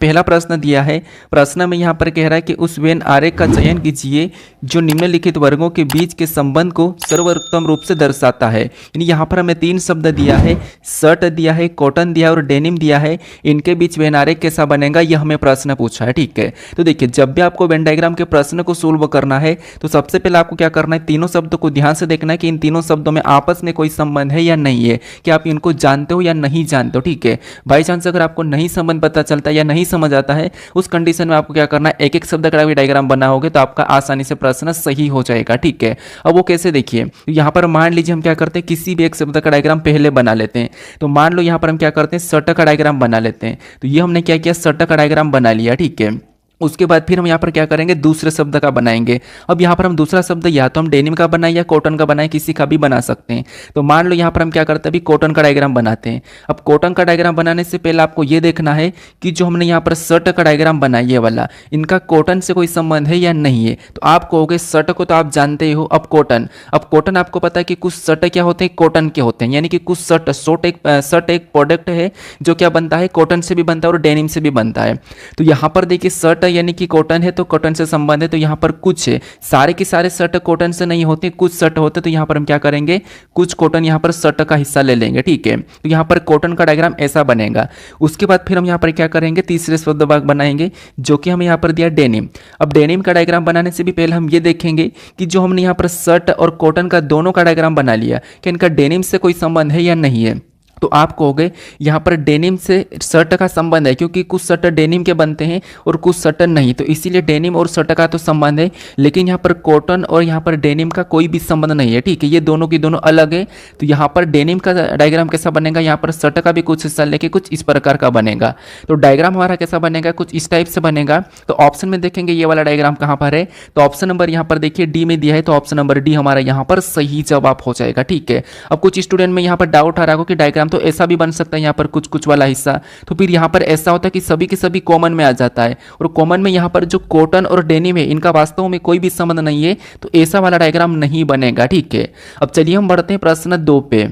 पहला प्रश्न दिया है। प्रश्न में यहाँ पर कह रहा है कि उस वेन आरेख का चयन कीजिए जो निम्नलिखित वर्गों के बीच के संबंध को सर्वोत्तम रूप से दर्शाता है। यानी यहाँ पर हमें 3 शब्द दिया है, शर्ट दिया है, कॉटन दिया है और डेनिम दिया है। इनके बीच वेन आरेख कैसा बनेगा, यह हमें प्रश्न पूछा है। ठीक है, तो देखिए जब भी आपको वेन डायग्राम के प्रश्न को सोल्व करना है तो सबसे पहले आपको क्या करना है, तीनों शब्दों को ध्यान से देखना है कि इन तीनों शब्दों में आपस में कोई संबंध है या नहीं है, कि आप इनको जानते हो या नहीं जानते हो। ठीक है, बाई चांस अगर आपको नहीं संबंध पता चलता है या नहीं समझ आता है, उस कंडीशन में आपको क्या करना है, एक एक शब्द का भी डायग्राम बनाओगे तो आपका आसानी से प्रश्न सही हो जाएगा। ठीक है, अब वो कैसे, देखिए यहां पर मान लीजिए हम क्या करते हैं, किसी भी एक शब्द का डायग्राम पहले बना लेते हैं। तो मान लो यहां पर हम क्या करते हैं, शर्ट का डायग्राम बना लेते हैं। तो ये हमने क्या किया, शर्ट का डायग्राम बना लिया। ठीक है, उसके बाद फिर हम यहाँ पर क्या करेंगे, दूसरे शब्द का बनाएंगे। अब यहाँ पर हम दूसरा शब्द या तो हम डेनिम का बनाए या कॉटन का बनाए, किसी का भी बना सकते हैं। तो मान लो यहाँ पर हम क्या करते हैं, अभी कॉटन का डायग्राम बनाते हैं। अब कॉटन का डायग्राम बनाने से पहले आपको ये देखना है कि जो हमने यहाँ पर शर्ट का डायग्राम बनाया ये वाला, इनका कॉटन से कोई संबंध है या नहीं है। तो आप कहोगे शर्ट को तो आप जानते ही हो, अब कॉटन आपको पता है कि कुछ शर्ट क्या होते हैं, कॉटन के होते हैं। यानी कि कुछ शर्ट एक प्रोडक्ट है जो क्या बनता है, कॉटन से भी बनता है और डेनिम से भी बनता है। तो यहाँ पर देखिए शर्ट यानी कि कॉटन है तो कॉटन से संबंध है। तो यहाँ पर कुछ है, सारे के सारे शर्ट कॉटन से नहीं होते, कुछ शर्ट होते। तो यहाँ पर हम क्या करेंगे, कुछ कॉटन यहाँ पर शर्ट का हिस्सा ले लेंगे। ठीक है, तो यहाँ पर कॉटन का डायग्राम ऐसा बनेगा। उसके बाद फिर हम यहाँ पर क्या करेंगे, तीसरे शब्द भाग बनाएंगे जो कि हमें यहाँ पर दिया डेनिम। अब डेनिम का डायग्राम बनाने से भी पहले हम ये देखेंगे कि जो हमने यहाँ पर शर्ट और कॉटन का दोनों का डायग्राम बना लिया, कि इनका डेनिम से कोई संबंध है या नहीं है। तो आप कहोगे यहाँ पर डेनिम से शर्ट का संबंध है, क्योंकि कुछ शर्ट डेनिम के बनते हैं और कुछ शर्ट नहीं। तो इसीलिए डेनिम और शर्ट का तो संबंध है, लेकिन यहाँ पर कॉटन और यहाँ पर डेनिम का कोई भी संबंध नहीं है। ठीक है, ये दोनों की दोनों अलग है। तो यहाँ पर डेनिम का डायग्राम कैसा बनेगा, यहाँ पर शर्ट का भी कुछ हिस्सा लेके कुछ इस प्रकार का बनेगा। तो डायग्राम हमारा कैसा बनेगा, कुछ इस टाइप से बनेगा। तो ऑप्शन में देखेंगे ये वाला डायग्राम कहाँ पर है, तो ऑप्शन नंबर यहाँ पर देखिए डी में दिया है। तो ऑप्शन नंबर डी हमारा यहाँ पर सही जवाब हो जाएगा। ठीक है, अब कुछ स्टूडेंट में यहाँ पर डाउट आ रहा हो कि डायग्राम तो ऐसा भी बन सकता है, यहाँ पर कुछ कुछ वाला हिस्सा। तो फिर यहाँ पर ऐसा होता है कि सभी के सभी कॉमन में आ जाता है, और कॉमन में यहाँ पर जो कॉटन और डेनिम है इनका वास्तव में कोई भी संबंध नहीं है। तो ऐसा वाला डायग्राम नहीं बनेगा। ठीक है, अब चलिए हम बढ़ते हैं प्रश्न 2 पे।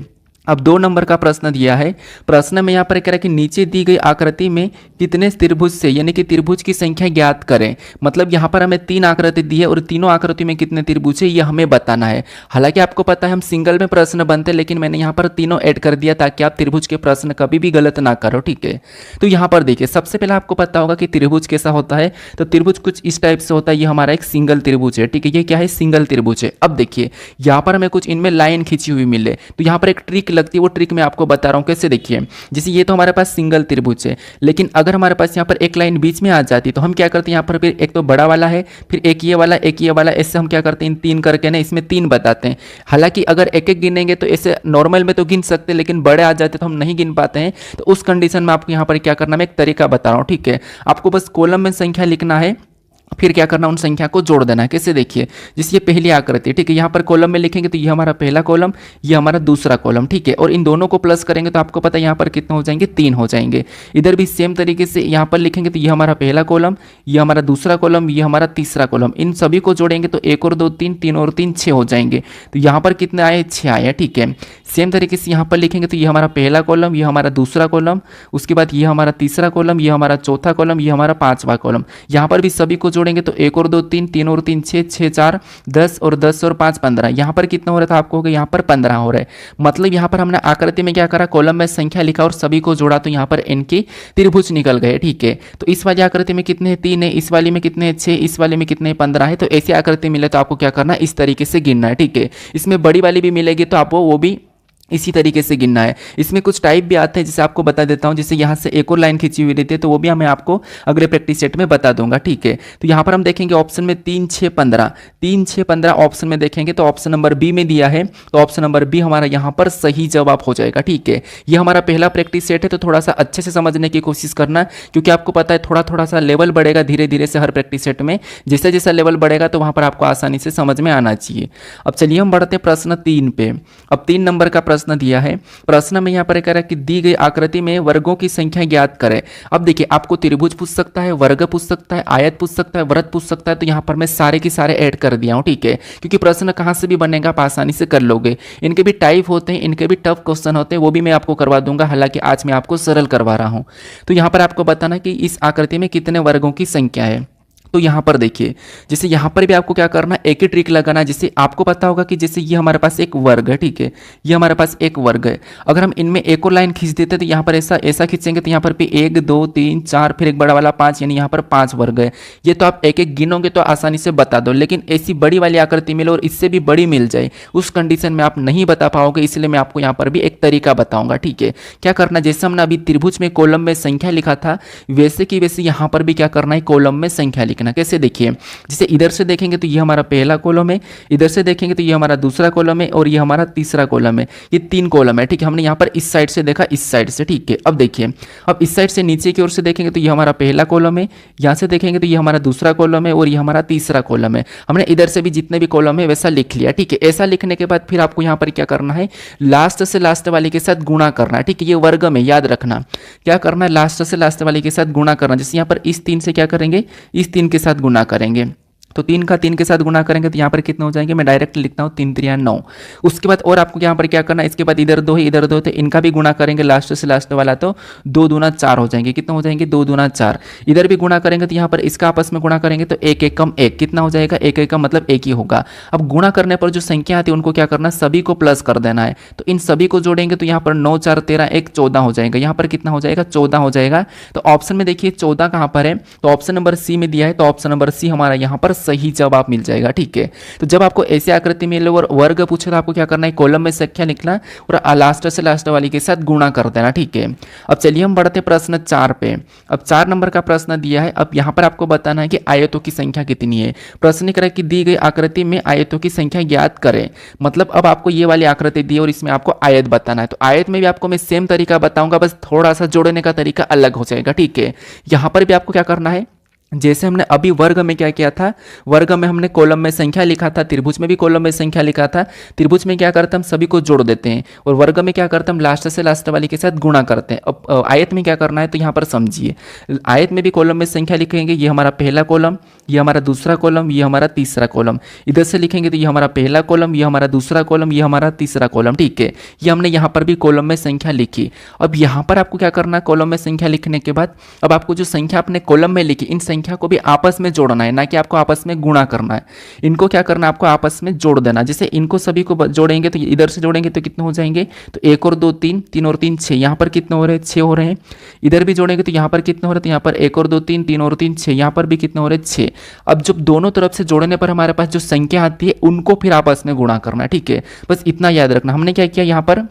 अब 2 नंबर का प्रश्न दिया है। प्रश्न में यहाँ पर कह रहा है कि नीचे दी गई आकृति में कितने त्रिभुज से, यानी कि त्रिभुज की संख्या ज्ञात करें। मतलब यहाँ पर हमें 3 आकृति दी है और तीनों आकृति में कितने त्रिभुज है, ये हमें बताना है। हालांकि आपको पता है हम सिंगल में प्रश्न बनते, लेकिन मैंने यहाँ पर तीनों ऐड कर दिया ताकि आप त्रिभुज के प्रश्न कभी भी गलत ना करो। ठीक है, तो यहाँ पर देखिए सबसे पहले आपको पता होगा कि त्रिभुज कैसा होता है। तो त्रिभुज कुछ इस टाइप से होता है। ये हमारा एक सिंगल त्रिभुज है। ठीक है, ये क्या है, सिंगल त्रिभुज है। अब देखिए यहाँ पर हमें कुछ इनमें लाइन खींची हुई मिले, तो यहाँ पर एक ट्रिक लगती है, वो ट्रिक मैं आपको बता रहा हूं कैसे। देखिए जैसे ये तो हमारे पास सिंगल त्रिभुज है, लेकिन अगर हमारे पास यहाँ पर एक लाइन बीच में आ जाती तो हम क्या करते हैं, यहाँ पर फिर एक तो बड़ा वाला है, फिर एक ये वाला, एक ये वाला, ऐसे हम क्या करते हैं, इन 3 करके ना इसमें 3 बताते हैं। हालांकि अगर एक एक गिनेंगे तो ऐसे नॉर्मल में तो गिन सकते हैं, लेकिन बड़े आ जाते तो हम नहीं गिन पाते हैं। तो उस कंडीशन में आपको यहाँ पर क्या करना, मैं एक तरीका बता रहा हूँ। ठीक है, आपको बस कॉलम में संख्या लिखना है, फिर क्या करना, उन संख्या को जोड़ देना है। कैसे, देखिए जैसे ये पहली आकृति, ठीक है, यहाँ पर कॉलम में लिखेंगे तो ये हमारा पहला कॉलम, ये हमारा दूसरा कॉलम। ठीक है, और इन दोनों को प्लस करेंगे तो आपको पता है यहाँ पर कितने हो जाएंगे, 3 हो जाएंगे। इधर भी सेम तरीके से यहाँ पर लिखेंगे तो ये हमारा पहला कॉलम, ये हमारा दूसरा कॉलम, ये हमारा तीसरा कॉलम। इन सभी को जोड़ेंगे तो 1 और 2 3, 3 और 3 6 हो जाएंगे। तो यहाँ पर कितने आए, 6 आए। ठीक है, सेम तरीके से यहाँ पर लिखेंगे तो ये हमारा पहला कॉलम, ये हमारा दूसरा कॉलम, उसके बाद ये हमारा तीसरा कॉलम, ये हमारा चौथा कॉलम, ये हमारा 5वां कॉलम। यहाँ पर भी सभी को जोड़ेंगे तो 1 और 2 3, 3 और 3 6, 6 4 10 और 10 और 5 15। यहाँ पर कितना हो रहा था, आपको हो गया यहाँ पर 15 हो रहा है। मतलब यहाँ पर हमने आकृति में क्या करा, कॉलम में संख्या लिखा और सभी को जोड़ा, तो यहाँ पर इनके त्रिभुज निकल गए। ठीक है, तो इस वाली आकृति में कितने 3 है, इस वाली में कितने 6, इस वाले में कितने 15 है। तो ऐसी आकृति मिले तो आपको क्या करना है, इस तरीके से गिनना है। ठीक है, इसमें बड़ी वाली भी मिलेगी तो आपको वो भी इसी तरीके से गिनना है। इसमें कुछ टाइप भी आते हैं, जिसे आपको बता देता हूं। जैसे यहाँ से एक और लाइन खींची हुई रहती है, तो वो भी मैं आपको अगले प्रैक्टिस सेट में बता दूंगा। ठीक है, तो यहाँ पर हम देखेंगे ऑप्शन में 3 6 15, 3 6 15 ऑप्शन में देखेंगे तो ऑप्शन नंबर बी में दिया है। तो ऑप्शन नंबर बी हमारा यहाँ पर सही जवाब हो जाएगा। ठीक है, ये हमारा पहला प्रैक्टिस सेट है, तो थोड़ा सा अच्छे से समझने की कोशिश करना, क्योंकि आपको पता है थोड़ा थोड़ा सा लेवल बढ़ेगा धीरे धीरे से हर प्रैक्टिस सेट में। जैसे जैसा लेवल बढ़ेगा तो वहाँ पर आपको आसानी से समझ में आना चाहिए। अब चलिए हम बढ़ते हैं प्रश्न 3 पे। अब 3 नंबर का प्रश्न प्रश्न दिया है। प्रश्न में यहाँ पर कह रहा है कि दी गई आकृति में वर्गों की संख्या ज्ञात करें। अब देखिए आपको त्रिभुज पूछ सकता है, वर्ग पूछ सकता है, आयत पूछ सकता है, वृत्त पूछ सकता है, तो यहाँ पर मैं सारे के सारे ऐड कर दिया हूँ, ठीक है, क्योंकि प्रश्न कहाँ से भी बनेगा आप आसानी से कर लोगे। इनके भी टाइप होते हैं, इनके भी टफ क्वेश्चन होते हैं, वो भी मैं आपको करवा दूंगा, हालांकि आज मैं आपको सरल करवा रहा हूँ। तो यहाँ पर आपको बताना कि इस आकृति में कितने वर्गों की संख्या है। तो यहाँ पर देखिए, जैसे यहाँ पर भी आपको क्या करना है, एक ही ट्रिक लगाना। जैसे आपको पता होगा कि जैसे ये हमारे पास एक वर्ग है, ठीक है, ये हमारे पास एक वर्ग है। अगर हम इनमें एक और लाइन खींच देते तो यहाँ पर ऐसा खींचेंगे तो यहाँ पर भी 1 2 3 4 फिर एक बड़ा वाला 5, यानी यहाँ पर 5 वर्ग है। ये तो आप एक एक गिनोगे तो आसानी से बता दो, लेकिन ऐसी बड़ी वाली आकृति मिले और इससे भी बड़ी मिल जाए, उस कंडीशन में आप नहीं बता पाओगे। इसलिए मैं आपको यहाँ पर भी एक तरीका बताऊंगा, ठीक है। क्या करना, जैसे हमने अभी त्रिभुज में कॉलम में संख्या लिखा था, वैसे की वैसे यहाँ पर भी क्या करना है, कॉलम में संख्या लिखना। कैसे, देखिए, जैसे इधर से देखेंगे तो ये हमारा पहला कॉलम है, इधर से देखेंगे तो ये हमारा दूसरा कॉलम है और ये हमारा तीसरा कॉलम है। ये 3 कॉलम है, ठीक है। हमने यहाँ पर इस साइड से देखा, इस साइड से, ठीक है। अब देखिए, अब इस साइड से नीचे की ओर से देखेंगे तो ये हमारा पहला कॉलम है, यहाँ से देखेंगे तो ये हमारा दूसरा कॉलम है और ये हमारा तीसरा कॉलम है। हमने इधर से भी जितने भी कॉलम है वैसा लिख लिया, ठीक है। ऐसा लिखने के बाद फिर आपको यहाँ पर क्या करना है, लास्ट से लास्ट वाले के साथ गुणा करना है, ठीक है। ये वर्ग में याद रखना क्या करना है, लास्ट से लास्ट वाले के साथ गुणा करना। जैसे यहाँ पर इस 3 से क्या करेंगे, इस 3 के साथ गुणा करेंगे, तो 3 का 3 के साथ गुणा करेंगे तो यहाँ पर कितने हो जाएंगे, मैं डायरेक्ट लिखता हूँ 3 3 9। उसके बाद और आपको यहाँ पर क्या करना है, इसके बाद इधर 2 है, इधर 2, तो इनका भी गुणा करेंगे लास्ट से लास्ट वाला, तो 2 दूना 4 हो जाएंगे। कितना हो जाएंगे, 2 दूना 4। इधर भी गुणा करेंगे तो यहाँ पर इसका आपस में गुणा करेंगे तो 1 1 कम 1, कितना हो जाएगा, 1 1 कम मतलब 1 ही होगा। अब गुणा करने पर जो संख्या आती है उनको क्या करना, सभी को प्लस कर देना है। तो इन सभी को जोड़ेंगे तो यहाँ पर 9 4 13 1 14 हो जाएगा। यहाँ पर कितना हो जाएगा, 14 हो जाएगा। तो ऑप्शन में देखिए 14 कहाँ पर है, तो ऑप्शन नंबर सी में दिया है, तो ऑप्शन नंबर सी हमारा यहाँ पर सही जवाब मिल जाएगा, ठीक है। तो जब आपको ऐसी आकृति मिले और वर्ग पूछे तो आपको क्या करना है, कॉलम में संख्या लिखना और लास्ट से लास्ट वाली के साथ गुणा कर देना, ठीक है। अब चलिए हम बढ़ते प्रश्न 4 पे। अब 4 नंबर का प्रश्न दिया है। अब यहाँ पर आपको बताना है कि आयतों की संख्या कितनी है। प्रश्न करें कि दी गई आकृति में आयतों की संख्या ज्ञात करें। मतलब अब आपको ये वाली आकृति दी और इसमें आपको आयत बताना है। तो आयत में भी आपको मैं सेम तरीका बताऊंगा, बस थोड़ा सा जोड़ने का तरीका अलग हो जाएगा, ठीक है। यहाँ पर भी आपको क्या करना है, जैसे हमने अभी वर्ग में क्या किया था, वर्ग में हमने कॉलम में संख्या लिखा था, त्रिभुज में भी कॉलम में संख्या लिखा था। त्रिभुज में क्या करते हैं, हम सभी को जोड़ देते हैं, और वर्ग में क्या करते हैं, हम लास्ट से लास्ट वाली के साथ गुणा करते हैं। अब आयत में क्या करना है, तो यहाँ पर समझिए, आयत में भी कॉलम में संख्या लिखेंगे, ये हमारा पहला कॉलम, ये हमारा दूसरा कॉलम, ये हमारा तीसरा कॉलम। इधर से लिखेंगे तो ये हमारा पहला कॉलम, ये हमारा दूसरा कॉलम, ये हमारा तीसरा कॉलम, ठीक है। ये हमने यहाँ पर भी कॉलम में संख्या लिखी। अब यहाँ पर आपको क्या करना है, कॉलम में संख्या लिखने के बाद अब आपको जो संख्या आपने कॉलम में लिखी, इन संख्या को भी आपस में जोड़ना है, ना कि आपको आपस में गुणा करना है। इनको क्या करना है, आपको आपस में जोड़ देना। जैसे इनको सभी को जोड़ेंगे तो इधर से जोड़ेंगे तो कितने हो जाएंगे, तो 1 और 2 3, 3 और 3 6। यहाँ पर कितने हो रहे हैं, 6 हो रहे हैं। इधर भी जोड़ेंगे तो यहाँ पर कितने हो रहे हैं, तो यहाँ पर 1 और 2 3, 3 और 3 6। यहाँ पर भी कितने हो रहे हैं, 6। अब जब दोनों तरफ से जोड़ने पर हमारे पास जो संख्या आती है उनको फिर आपस में गुणा करना है, ठीक है। बस इतना याद रखना। हमने क्या किया, यहाँ पर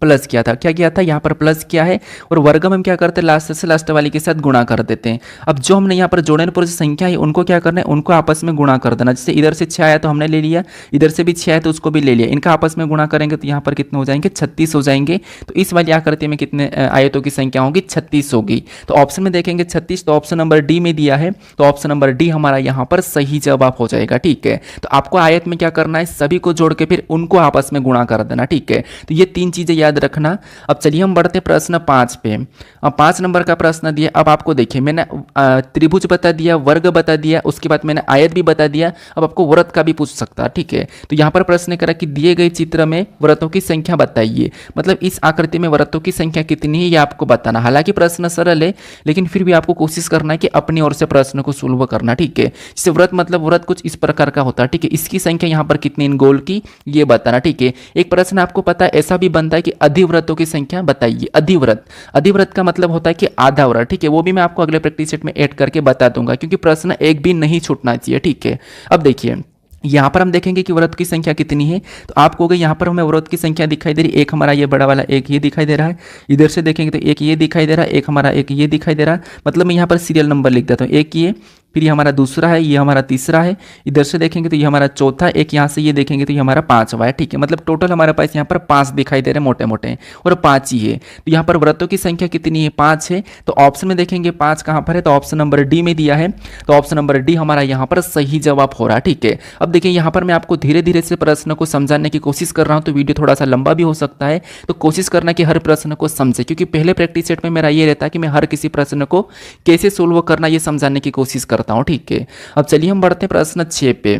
प्लस किया था, क्या किया था, यहाँ पर प्लस किया है, और वर्ग में हम क्या करते हैं, लास्ट से लास्ट वाली के साथ गुणा कर देते हैं। अब जो हमने यहाँ पर जोड़ने पर जो संख्या है उनको क्या करना है, उनको आपस में गुणा कर देना। जैसे इधर से 6 आया तो हमने ले लिया, इधर से भी 6 आया तो उसको भी ले लिया। इनका आपस में गुणा करेंगे तो यहाँ पर कितने हो जाएंगे, 36 हो जाएंगे। तो इस वाली आकृति में कितने आयतों की संख्या होगी, 36 होगी। तो ऑप्शन में देखेंगे 36, तो ऑप्शन नंबर डी में दिया है, तो ऑप्शन नंबर डी हमारा यहाँ पर सही जवाब हो जाएगा, ठीक है। तो आपको आयत में क्या करना है, सभी को जोड़ के फिर उनको आपस में गुणा कर देना, ठीक है। तो ये 3 चीजें याद रखना। अब चलिए हम बढ़ते प्रश्न 5 पे। अब 5 नंबर का प्रश्न दिया। अब आपको देखिए, मैंने त्रिभुज बता दिया, वर्ग बता दिया, उसके बाद मैंने आयत भी बता दिया। अब आपको वृत्त का भी पूछ सकता है, ठीक है। तो यहाँ पर प्रश्न करा कि दिए गए चित्र में वृत्तों की संख्या बताइए। मतलब इस आकृति में वृत्तों की संख्या कितनी है ये आपको बताना। हालांकि प्रश्न सरल है, लेकिन फिर भी आपको कोशिश करना है कि अपनी ओर से प्रश्न को सुलभ करना, ठीक है। जैसे वृत्त मतलब वृत्त कुछ इस प्रकार का होता है, ठीक है। इसकी संख्या यहाँ पर कितनी इन गोल की ये बताना, ठीक है। एक प्रश्न आपको पता है ऐसा भी बनता है कि अधिवृत्तों की संख्या बताइए। अधिवृत्त, अधिवृत्त का मतलब होता है कि आधा वृत्त, ठीक है। वो भी मैं आपको अगले प्रैक्टिस सेट में ऐड करके बता दूंगा, क्योंकि प्रश्न एक भी नहीं छूटना चाहिए, ठीक है। अब देखिए, यहाँ पर हम देखेंगे कि वृत्त की संख्या कितनी है। तो आपको होगा यहाँ पर हमें वृत्त की संख्या दिखाई दे रही है, एक हमारा ये बड़ा वाला, एक ये दिखाई दे रहा है। इधर से देखेंगे तो एक ये दिखाई दे रहा है, एक हमारा एक ये दिखाई दे रहा है। मतलब मैं यहाँ पर सीरियल नंबर लिख देता हूँ, एक ये, फिर ये हमारा दूसरा है, ये हमारा तीसरा है, इधर से देखेंगे तो ये हमारा चौथा, एक यहाँ से ये देखेंगे तो ये हमारा पांचवा है। ठीक है, मतलब टोटल हमारे पास यहाँ पर 5 दिखाई दे रहे हैं मोटे मोटे, और 5 ही है। तो यहाँ पर व्रतों की संख्या कितनी है? 5 है। तो ऑप्शन में देखेंगे 5 कहाँ पर है, तो ऑप्शन नंबर डी में दिया है। तो ऑप्शन नंबर डी हमारा यहाँ पर सही जवाब हो रहा है। ठीक है, अब देखिए यहाँ पर मैं आपको धीरे धीरे से प्रश्न को समझाने की कोशिश कर रहा हूँ, तो वीडियो थोड़ा सा लंबा भी हो सकता है। तो कोशिश करना कि हर प्रश्न को समझे, क्योंकि पहले प्रैक्टिस सेट में मेरा ये रहता है कि मैं हर किसी प्रश्न को कैसे सोल्व करना ये समझाने की कोशिश करता हूँ। ठीक है, अब चलिए हम बढ़ते हैं प्रश्न 6 पे।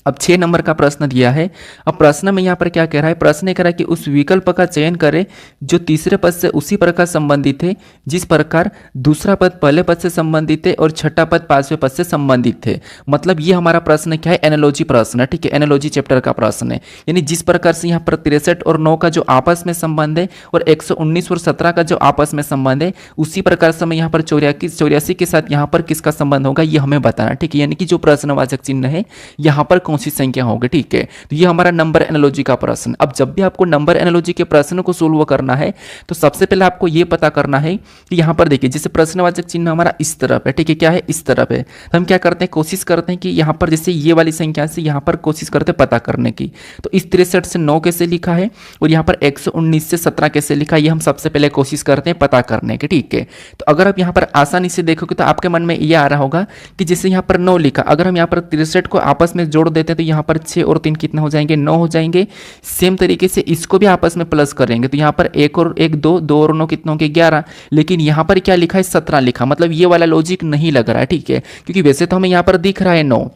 अब 6 नंबर का प्रश्न दिया है। अब प्रश्न में यहाँ पर क्या कह रहा है? प्रश्न ये कह रहा है कि उस विकल्प का चयन करें जो तीसरे पद से उसी प्रकार संबंधित है जिस प्रकार दूसरा पद पहले पद से संबंधित है और छठा पद पांचवें पद से संबंधित है। मतलब ये हमारा प्रश्न क्या है? एनालॉजी प्रश्न है। ठीक है, एनालॉजी चैप्टर का प्रश्न है, यानी जिस प्रकार से यहाँ पर 63 और 9 का जो आपस में संबंध है और 119 और 17 का जो आपस में संबंध है, उसी प्रकार से हमें यहाँ पर 84 के साथ यहाँ पर किसका संबंध होगा ये हमें बताना। ठीक है, यानी कि जो प्रश्नवाचक चिन्ह है यहाँ पर कौन सी संख्या होगी। ठीक है, तो ये हमारा नंबर एनालॉजी का प्रश्न। अब जब भी आपको नंबर एनालॉजी के प्रश्न को सोल्व करना है तो सबसे पहले आपको ये पता करना है कि यहाँ पर देखिए जैसे प्रश्नवाचक चिन्ह हमारा इस तरफ है। ठीक है, क्या है? इस तरफ है। तो हम क्या करते हैं? कोशिश करते हैं कि यहाँ पर जैसे ये वाली संख्या से यहाँ पर कोशिश करते हैं पता करने की। तो इस 63 से 9 कैसे लिखा है और यहाँ पर 119 से 17 कैसे लिखा है, ये हम सबसे पहले कोशिश करते हैं पता करने की। ठीक है, तो अगर आप यहाँ पर आसानी से देखोगे तो आपके मन में ये आ रहा होगा कि जैसे यहाँ पर 9 लिखा, अगर हम यहाँ पर 63 को आपस में जोड़ देते हैं तो यहाँ पर 6 और 3 कितना हो जाएंगे? 9 हो जाएंगे। सेम तरीके से इसको भी आपस में प्लस करेंगे तो यहाँ पर 1 और 1 2, 2 और 9 कितने होंगे? 11। लेकिन यहाँ पर क्या लिखा है? 17 लिखा, मतलब ये वाला लॉजिक नहीं लग रहा है। ठीक है, क्योंकि वैसे तो हमें यहाँ पर दिख रहा है 9,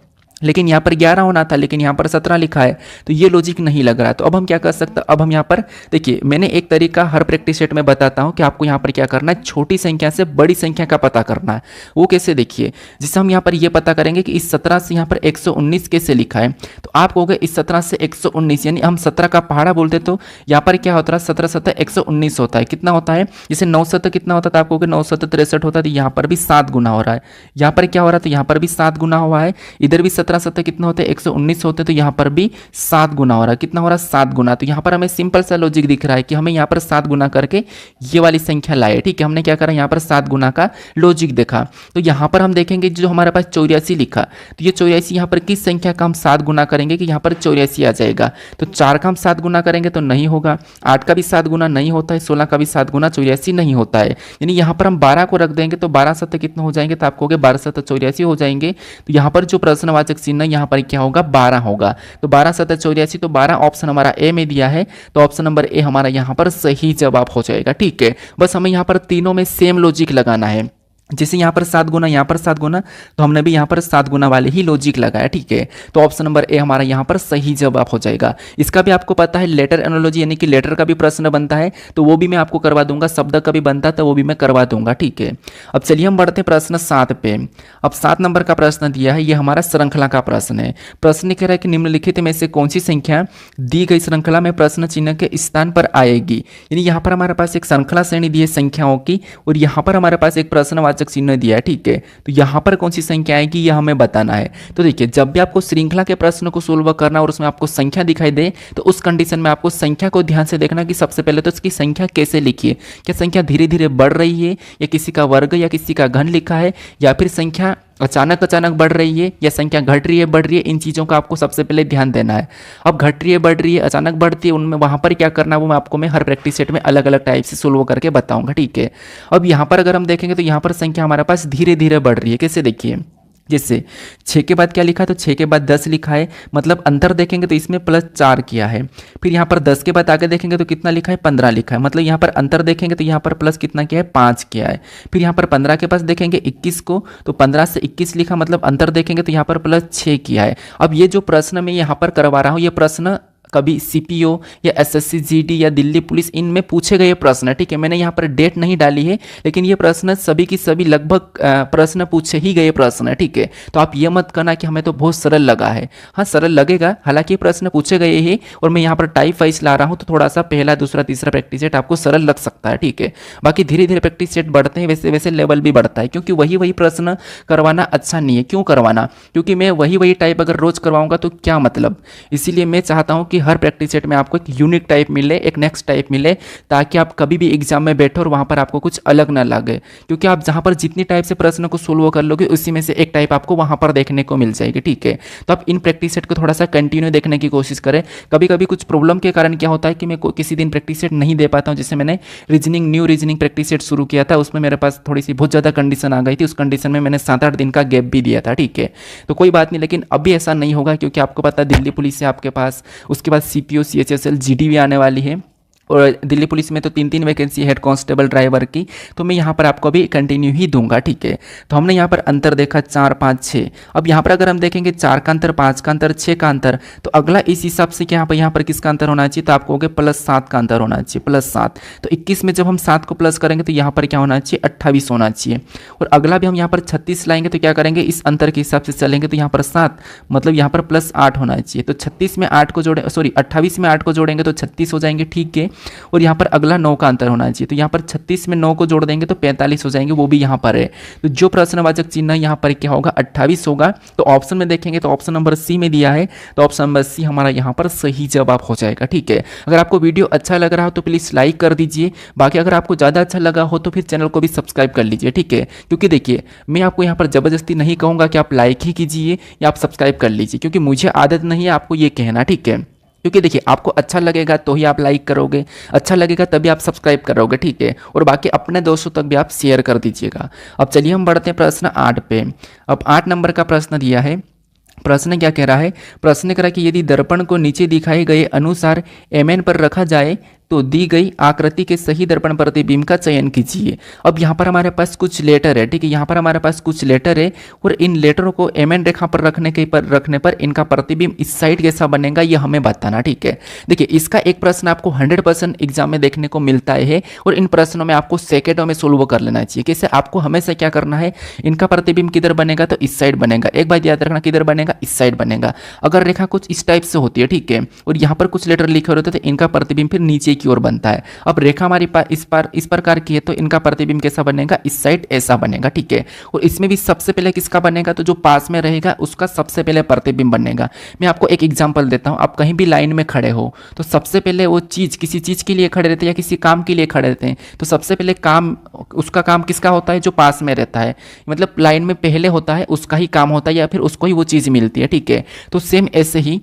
लेकिन यहाँ पर 11 होना था, लेकिन यहाँ पर 17 लिखा है, तो ये लॉजिक नहीं लग रहा है। तो अब हम क्या कर सकते हैं? अब हम यहाँ पर देखिए, मैंने एक तरीका हर प्रैक्टिस सेट में बताता हूँ कि आपको यहाँ पर क्या करना है, छोटी संख्या से बड़ी संख्या का पता करना है। वो कैसे? देखिए, जिससे हम यहाँ पर ये पता करेंगे कि इस 17 से यहाँ पर 119 कैसे लिखा है। तो आप कहोगे इस 17 से 119, यानी हम 17 का पहाड़ा बोलते तो यहाँ पर क्या होता है? 17 17 119 होता है। कितना होता है? जैसे 9 7 कितना होता था? आप कहोगे 9 7 63 होता है, तो यहाँ पर भी 7 गुना हो रहा है। यहाँ पर क्या हो रहा है? तो यहाँ पर भी 7 गुना हुआ है। इधर भी 17 17 कितना होते हैं? 119 होते हैं, तो यहाँ पर भी 7 गुना हो रहा है। कितना हो रहा है? 7 गुना। तो यहाँ पर हमें सिंपल सा लॉजिक दिख रहा है कि हमें यहाँ पर 7 गुना करके ये वाली संख्या लाए। ठीक है, हमने क्या करा? यहाँ पर 7 गुना का लॉजिक देखा। तो यहाँ पर हम देखेंगे जो हमारे पास 84 लिखा, तो ये 84 यहाँ पर किस संख्या का हम 7 गुना करेंगे कि यहाँ पर 84 आ जाएगा। तो 4 का हम 7 गुना करेंगे तो नहीं होगा, 8 का भी 7 गुना नहीं होता है, 16 का भी 7 गुना 84 नहीं होता है। यानी यहाँ पर हम 12 को रख देंगे तो 12 7 कितना हो जाएंगे? तो आपको 12 7 84 हो जाएंगे। तो यहाँ पर जो प्रश्नवाचक चिन्ह यहाँ पर क्या होगा? 12 होगा। तो 12 7 84, तो 12 ऑप्शन हमारा ए में दिया है, तो ऑप्शन नंबर ए हमारा यहाँ पर सही जवाब हो जाएगा। ठीक है, बस हमें यहाँ पर तीनों में सेम लॉजिक लगाना है। जैसे यहाँ पर 7 गुना, यहाँ पर 7 गुना, तो हमने भी यहाँ पर 7 गुना वाले ही लॉजिक लगाया। ठीक है, तो ऑप्शन नंबर ए हमारा यहाँ पर सही जवाब हो जाएगा। इसका भी आपको पता है लेटर एनालॉजी, यानी कि लेटर का भी प्रश्न बनता है, तो वो भी मैं आपको करवा दूंगा। शब्द का भी बनता है तो वो भी मैं करवा दूंगा। ठीक है, अब चलिए हम बढ़ते हैं प्रश्न 7 पे। अब 7 नंबर का प्रश्न दिया है, ये हमारा श्रृंखला का प्रश्न है। प्रश्न कह रहा है कि निम्नलिखित में से कौन सी संख्या दी गई श्रृंखला में प्रश्न चिन्ह के स्थान पर आएगी। यानी यहाँ पर हमारे पास एक श्रृंखला श्रेणी दी है संख्याओं की, और यहाँ पर हमारे पास एक प्रश्नवाचक चिन्ह दिया है। ठीक है, तो यहाँ पर कौन सी संख्या आएगी यह हमें बताना है। तो देखिए, जब भी आपको श्रृंखला के प्रश्न को सोल्व करना और उसमें आपको संख्या दिखाई दे, तो उस कंडीशन में आपको संख्या को ध्यान से देखना कि सबसे पहले तो इसकी संख्या कैसे लिखी है। क्या संख्या धीरे धीरे बढ़ रही है, या किसी का वर्ग या किसी का घन लिखा है, या फिर संख्या अचानक बढ़ रही है, या संख्या घट रही है बढ़ रही है। इन चीज़ों का आपको सबसे पहले ध्यान देना है। अब घट रही है बढ़ रही है, अचानक बढ़ती है, उनमें वहाँ पर क्या करना है वो मैं आपको हर प्रैक्टिस सेट में अलग अलग टाइप से सोल्व करके बताऊंगा। ठीक है, अब यहाँ पर अगर हम देखेंगे तो यहाँ पर संख्या हमारे पास धीरे धीरे बढ़ रही है। कैसे? देखिए, जैसे 6 के बाद क्या लिखा है? तो 6 के बाद 10 लिखा है, मतलब अंतर देखेंगे तो इसमें +4 किया है। फिर यहाँ पर 10 के बाद आगे देखेंगे तो कितना लिखा है? 15 लिखा है, मतलब यहाँ पर अंतर देखेंगे तो यहाँ पर प्लस कितना किया है? 5 किया है। फिर यहाँ पर 15 के पास देखेंगे 21 को, तो 15 से 21 लिखा, मतलब अंतर देखेंगे तो यहाँ पर +6 किया है। अब ये जो प्रश्न मैं यहाँ पर करवा रहा हूँ, ये प्रश्न कभी सीपीओ या एसएससी जीडी या दिल्ली पुलिस इनमें पूछे गए प्रश्न है। ठीक है, मैंने यहाँ पर डेट नहीं डाली है, लेकिन ये प्रश्न सभी की सभी लगभग प्रश्न पूछे ही गए प्रश्न है। ठीक है, तो आप ये मत करना कि हमें तो बहुत सरल लगा है। हाँ, सरल लगेगा, हालांकि प्रश्न पूछे गए हैं और मैं यहाँ पर टाइप वाइज ला रहा हूँ, तो थोड़ा सा पहला दूसरा तीसरा प्रैक्टिस सेट आपको सरल लग सकता है। ठीक है, बाकी धीरे धीरे प्रैक्टिस सेट बढ़ते हैं, वैसे वैसे लेवल भी बढ़ता है, क्योंकि वही प्रश्न करवाना अच्छा नहीं है। क्यों करवाना? क्योंकि मैं वही टाइप अगर रोज करवाऊंगा तो क्या मतलब। इसीलिए मैं चाहता हूँ कि हर प्रैक्टिस सेट में आपको एक यूनिक टाइप मिले, एक नेक्स्ट टाइप मिले, ताकि आप कभी भी एग्जाम में बैठो और वहाँ पर आपको कुछ अलग ना लगे। क्योंकि आप जहाँ पर जितनी टाइप से प्रश्न को सोल्व कर लोगे उसी में से एक टाइप आपको वहाँ पर देखने को मिल जाएगी, ठीक है। तो आप इन प्रैक्टिस सेट को थोड़ा सा कंटिन्यू देखने की कोशिश करें। कभी कभी कुछ प्रॉब्लम के कारण क्या होता है कि मैं किसी दिन प्रैक्टिस सेट नहीं दे पाता हूँ। जैसे मैंने न्यू रीजनिंग प्रैक्टिस सेट शुरू किया था, उसमें मेरे पास थोड़ी सी बहुत ज़्यादा कंडीशन आ गई थी। उस कंडीशन में मैंने 7-8 दिन का गैप भी दिया था, ठीक है। तो कोई बात नहीं, लेकिन अभी ऐसा नहीं होगा, क्योंकि आपको पता है दिल्ली पुलिस से आपके पास, उसके बाद CPO CHSL GD भी आने वाली है, और दिल्ली पुलिस में तो 3-3 वैकेंसी हेड कांस्टेबल ड्राइवर की। तो मैं यहाँ पर आपको अभी कंटिन्यू ही दूंगा, ठीक है। तो हमने यहाँ पर अंतर देखा 4, 5, 6। अब यहाँ पर अगर हम देखेंगे 4 का अंतर, 5 का अंतर, 6 का अंतर, तो अगला इस हिसाब से कि यहाँ पर किसका अंतर होना चाहिए, तो आपको हो गया +7 का अंतर होना चाहिए, +7। तो 21 में जब हम 7 को प्लस करेंगे तो यहाँ पर क्या होना चाहिए, 28 होना चाहिए। और अगला भी हम यहाँ पर 36 लाएंगे तो क्या करेंगे, इस अंतर के हिसाब से चलेंगे तो यहाँ पर 7, मतलब यहाँ पर +8 होना चाहिए। तो 36 में 8 को जोड़े, सॉरी 28 में 8 को जोड़ेंगे तो 36 हो जाएंगे, ठीक है। और यहाँ पर अगला 9 का अंतर होना चाहिए, तो यहाँ पर 36 में 9 को जोड़ देंगे तो 45 हो जाएंगे, वो भी यहाँ पर है। तो जो प्रश्नवाचक चिन्ह यहाँ पर क्या होगा, 28 होगा। तो ऑप्शन में देखेंगे तो ऑप्शन नंबर C में दिया है, तो ऑप्शन नंबर C हमारा यहाँ पर सही जवाब हो जाएगा, ठीक है। अगर आपको वीडियो अच्छा लग रहा हो तो प्लीज़ लाइक कर दीजिए। बाकी अगर आपको ज़्यादा अच्छा लगा हो तो फिर चैनल को भी सब्सक्राइब कर लीजिए, ठीक है। क्योंकि देखिए, मैं आपको यहाँ पर ज़बरदस्ती नहीं कहूँगा कि आप लाइक ही कीजिए या आप सब्सक्राइब कर लीजिए, क्योंकि मुझे आदत नहीं है आपको ये कहना, ठीक है। क्योंकि देखिए, आपको अच्छा लगेगा तो ही आप लाइक करोगे, अच्छा लगेगा तभी आप सब्सक्राइब करोगे, ठीक है। और बाकी अपने दोस्तों तक भी आप शेयर कर दीजिएगा। अब चलिए हम बढ़ते हैं प्रश्न 8 पे। अब 8 नंबर का प्रश्न दिया है। प्रश्न क्या कह रहा है, प्रश्न कह रहा है कि यदि दर्पण को नीचे दिखाए गए अनुसार MN पर रखा जाए तो दी गई आकृति के सही दर्पण प्रतिबिंब का चयन कीजिए। अब यहाँ पर हमारे पास कुछ लेटर है, ठीक है। यहाँ पर हमारे पास कुछ लेटर है और इन लेटरों को MN रेखा पर रखने पर इनका प्रतिबिंब इस साइड कैसा बनेगा ये हमें बताना, ठीक है। देखिए, इसका एक प्रश्न आपको 100% एग्जाम में देखने को मिलता है और इन प्रश्नों में आपको सेकेंडों में सोल्व कर लेना चाहिए। कैसे, आपको हमेशा क्या करना है, इनका प्रतिबिंब किधर बनेगा, तो इस साइड बनेगा। एक बात याद रखना, किधर बनेगा, इस साइड बनेगा। अगर रेखा कुछ इस टाइप से होती है, ठीक है, और यहाँ पर कुछ लेटर लिखे होते हैं तो इनका प्रतिबिंब फिर नीचे की ओर बनता है। अब रेखा हमारी इस प्रकार की है तो इनका प्रतिबिंब कैसा बनेगा, इस साइड ऐसा बनेगा, ठीक है। और इसमें भी सबसे पहले किसका बनेगा, तो जो पास में रहेगा उसका सबसे पहले प्रतिबिंब बनेगा। मैं आपको एक एग्जांपल देता हूं। आप कहीं भी लाइन में खड़े हो तो सबसे पहले वो चीज़, किसी चीज़ के लिए खड़े रहते हैं या किसी काम के लिए खड़े रहते हैं, तो सबसे पहले काम, उसका काम किसका होता है, जो पास में रहता है, मतलब लाइन में पहले होता है उसका ही काम होता है या फिर उसको ही वो चीज़ मिलती है, ठीक है। तो सेम ऐसे ही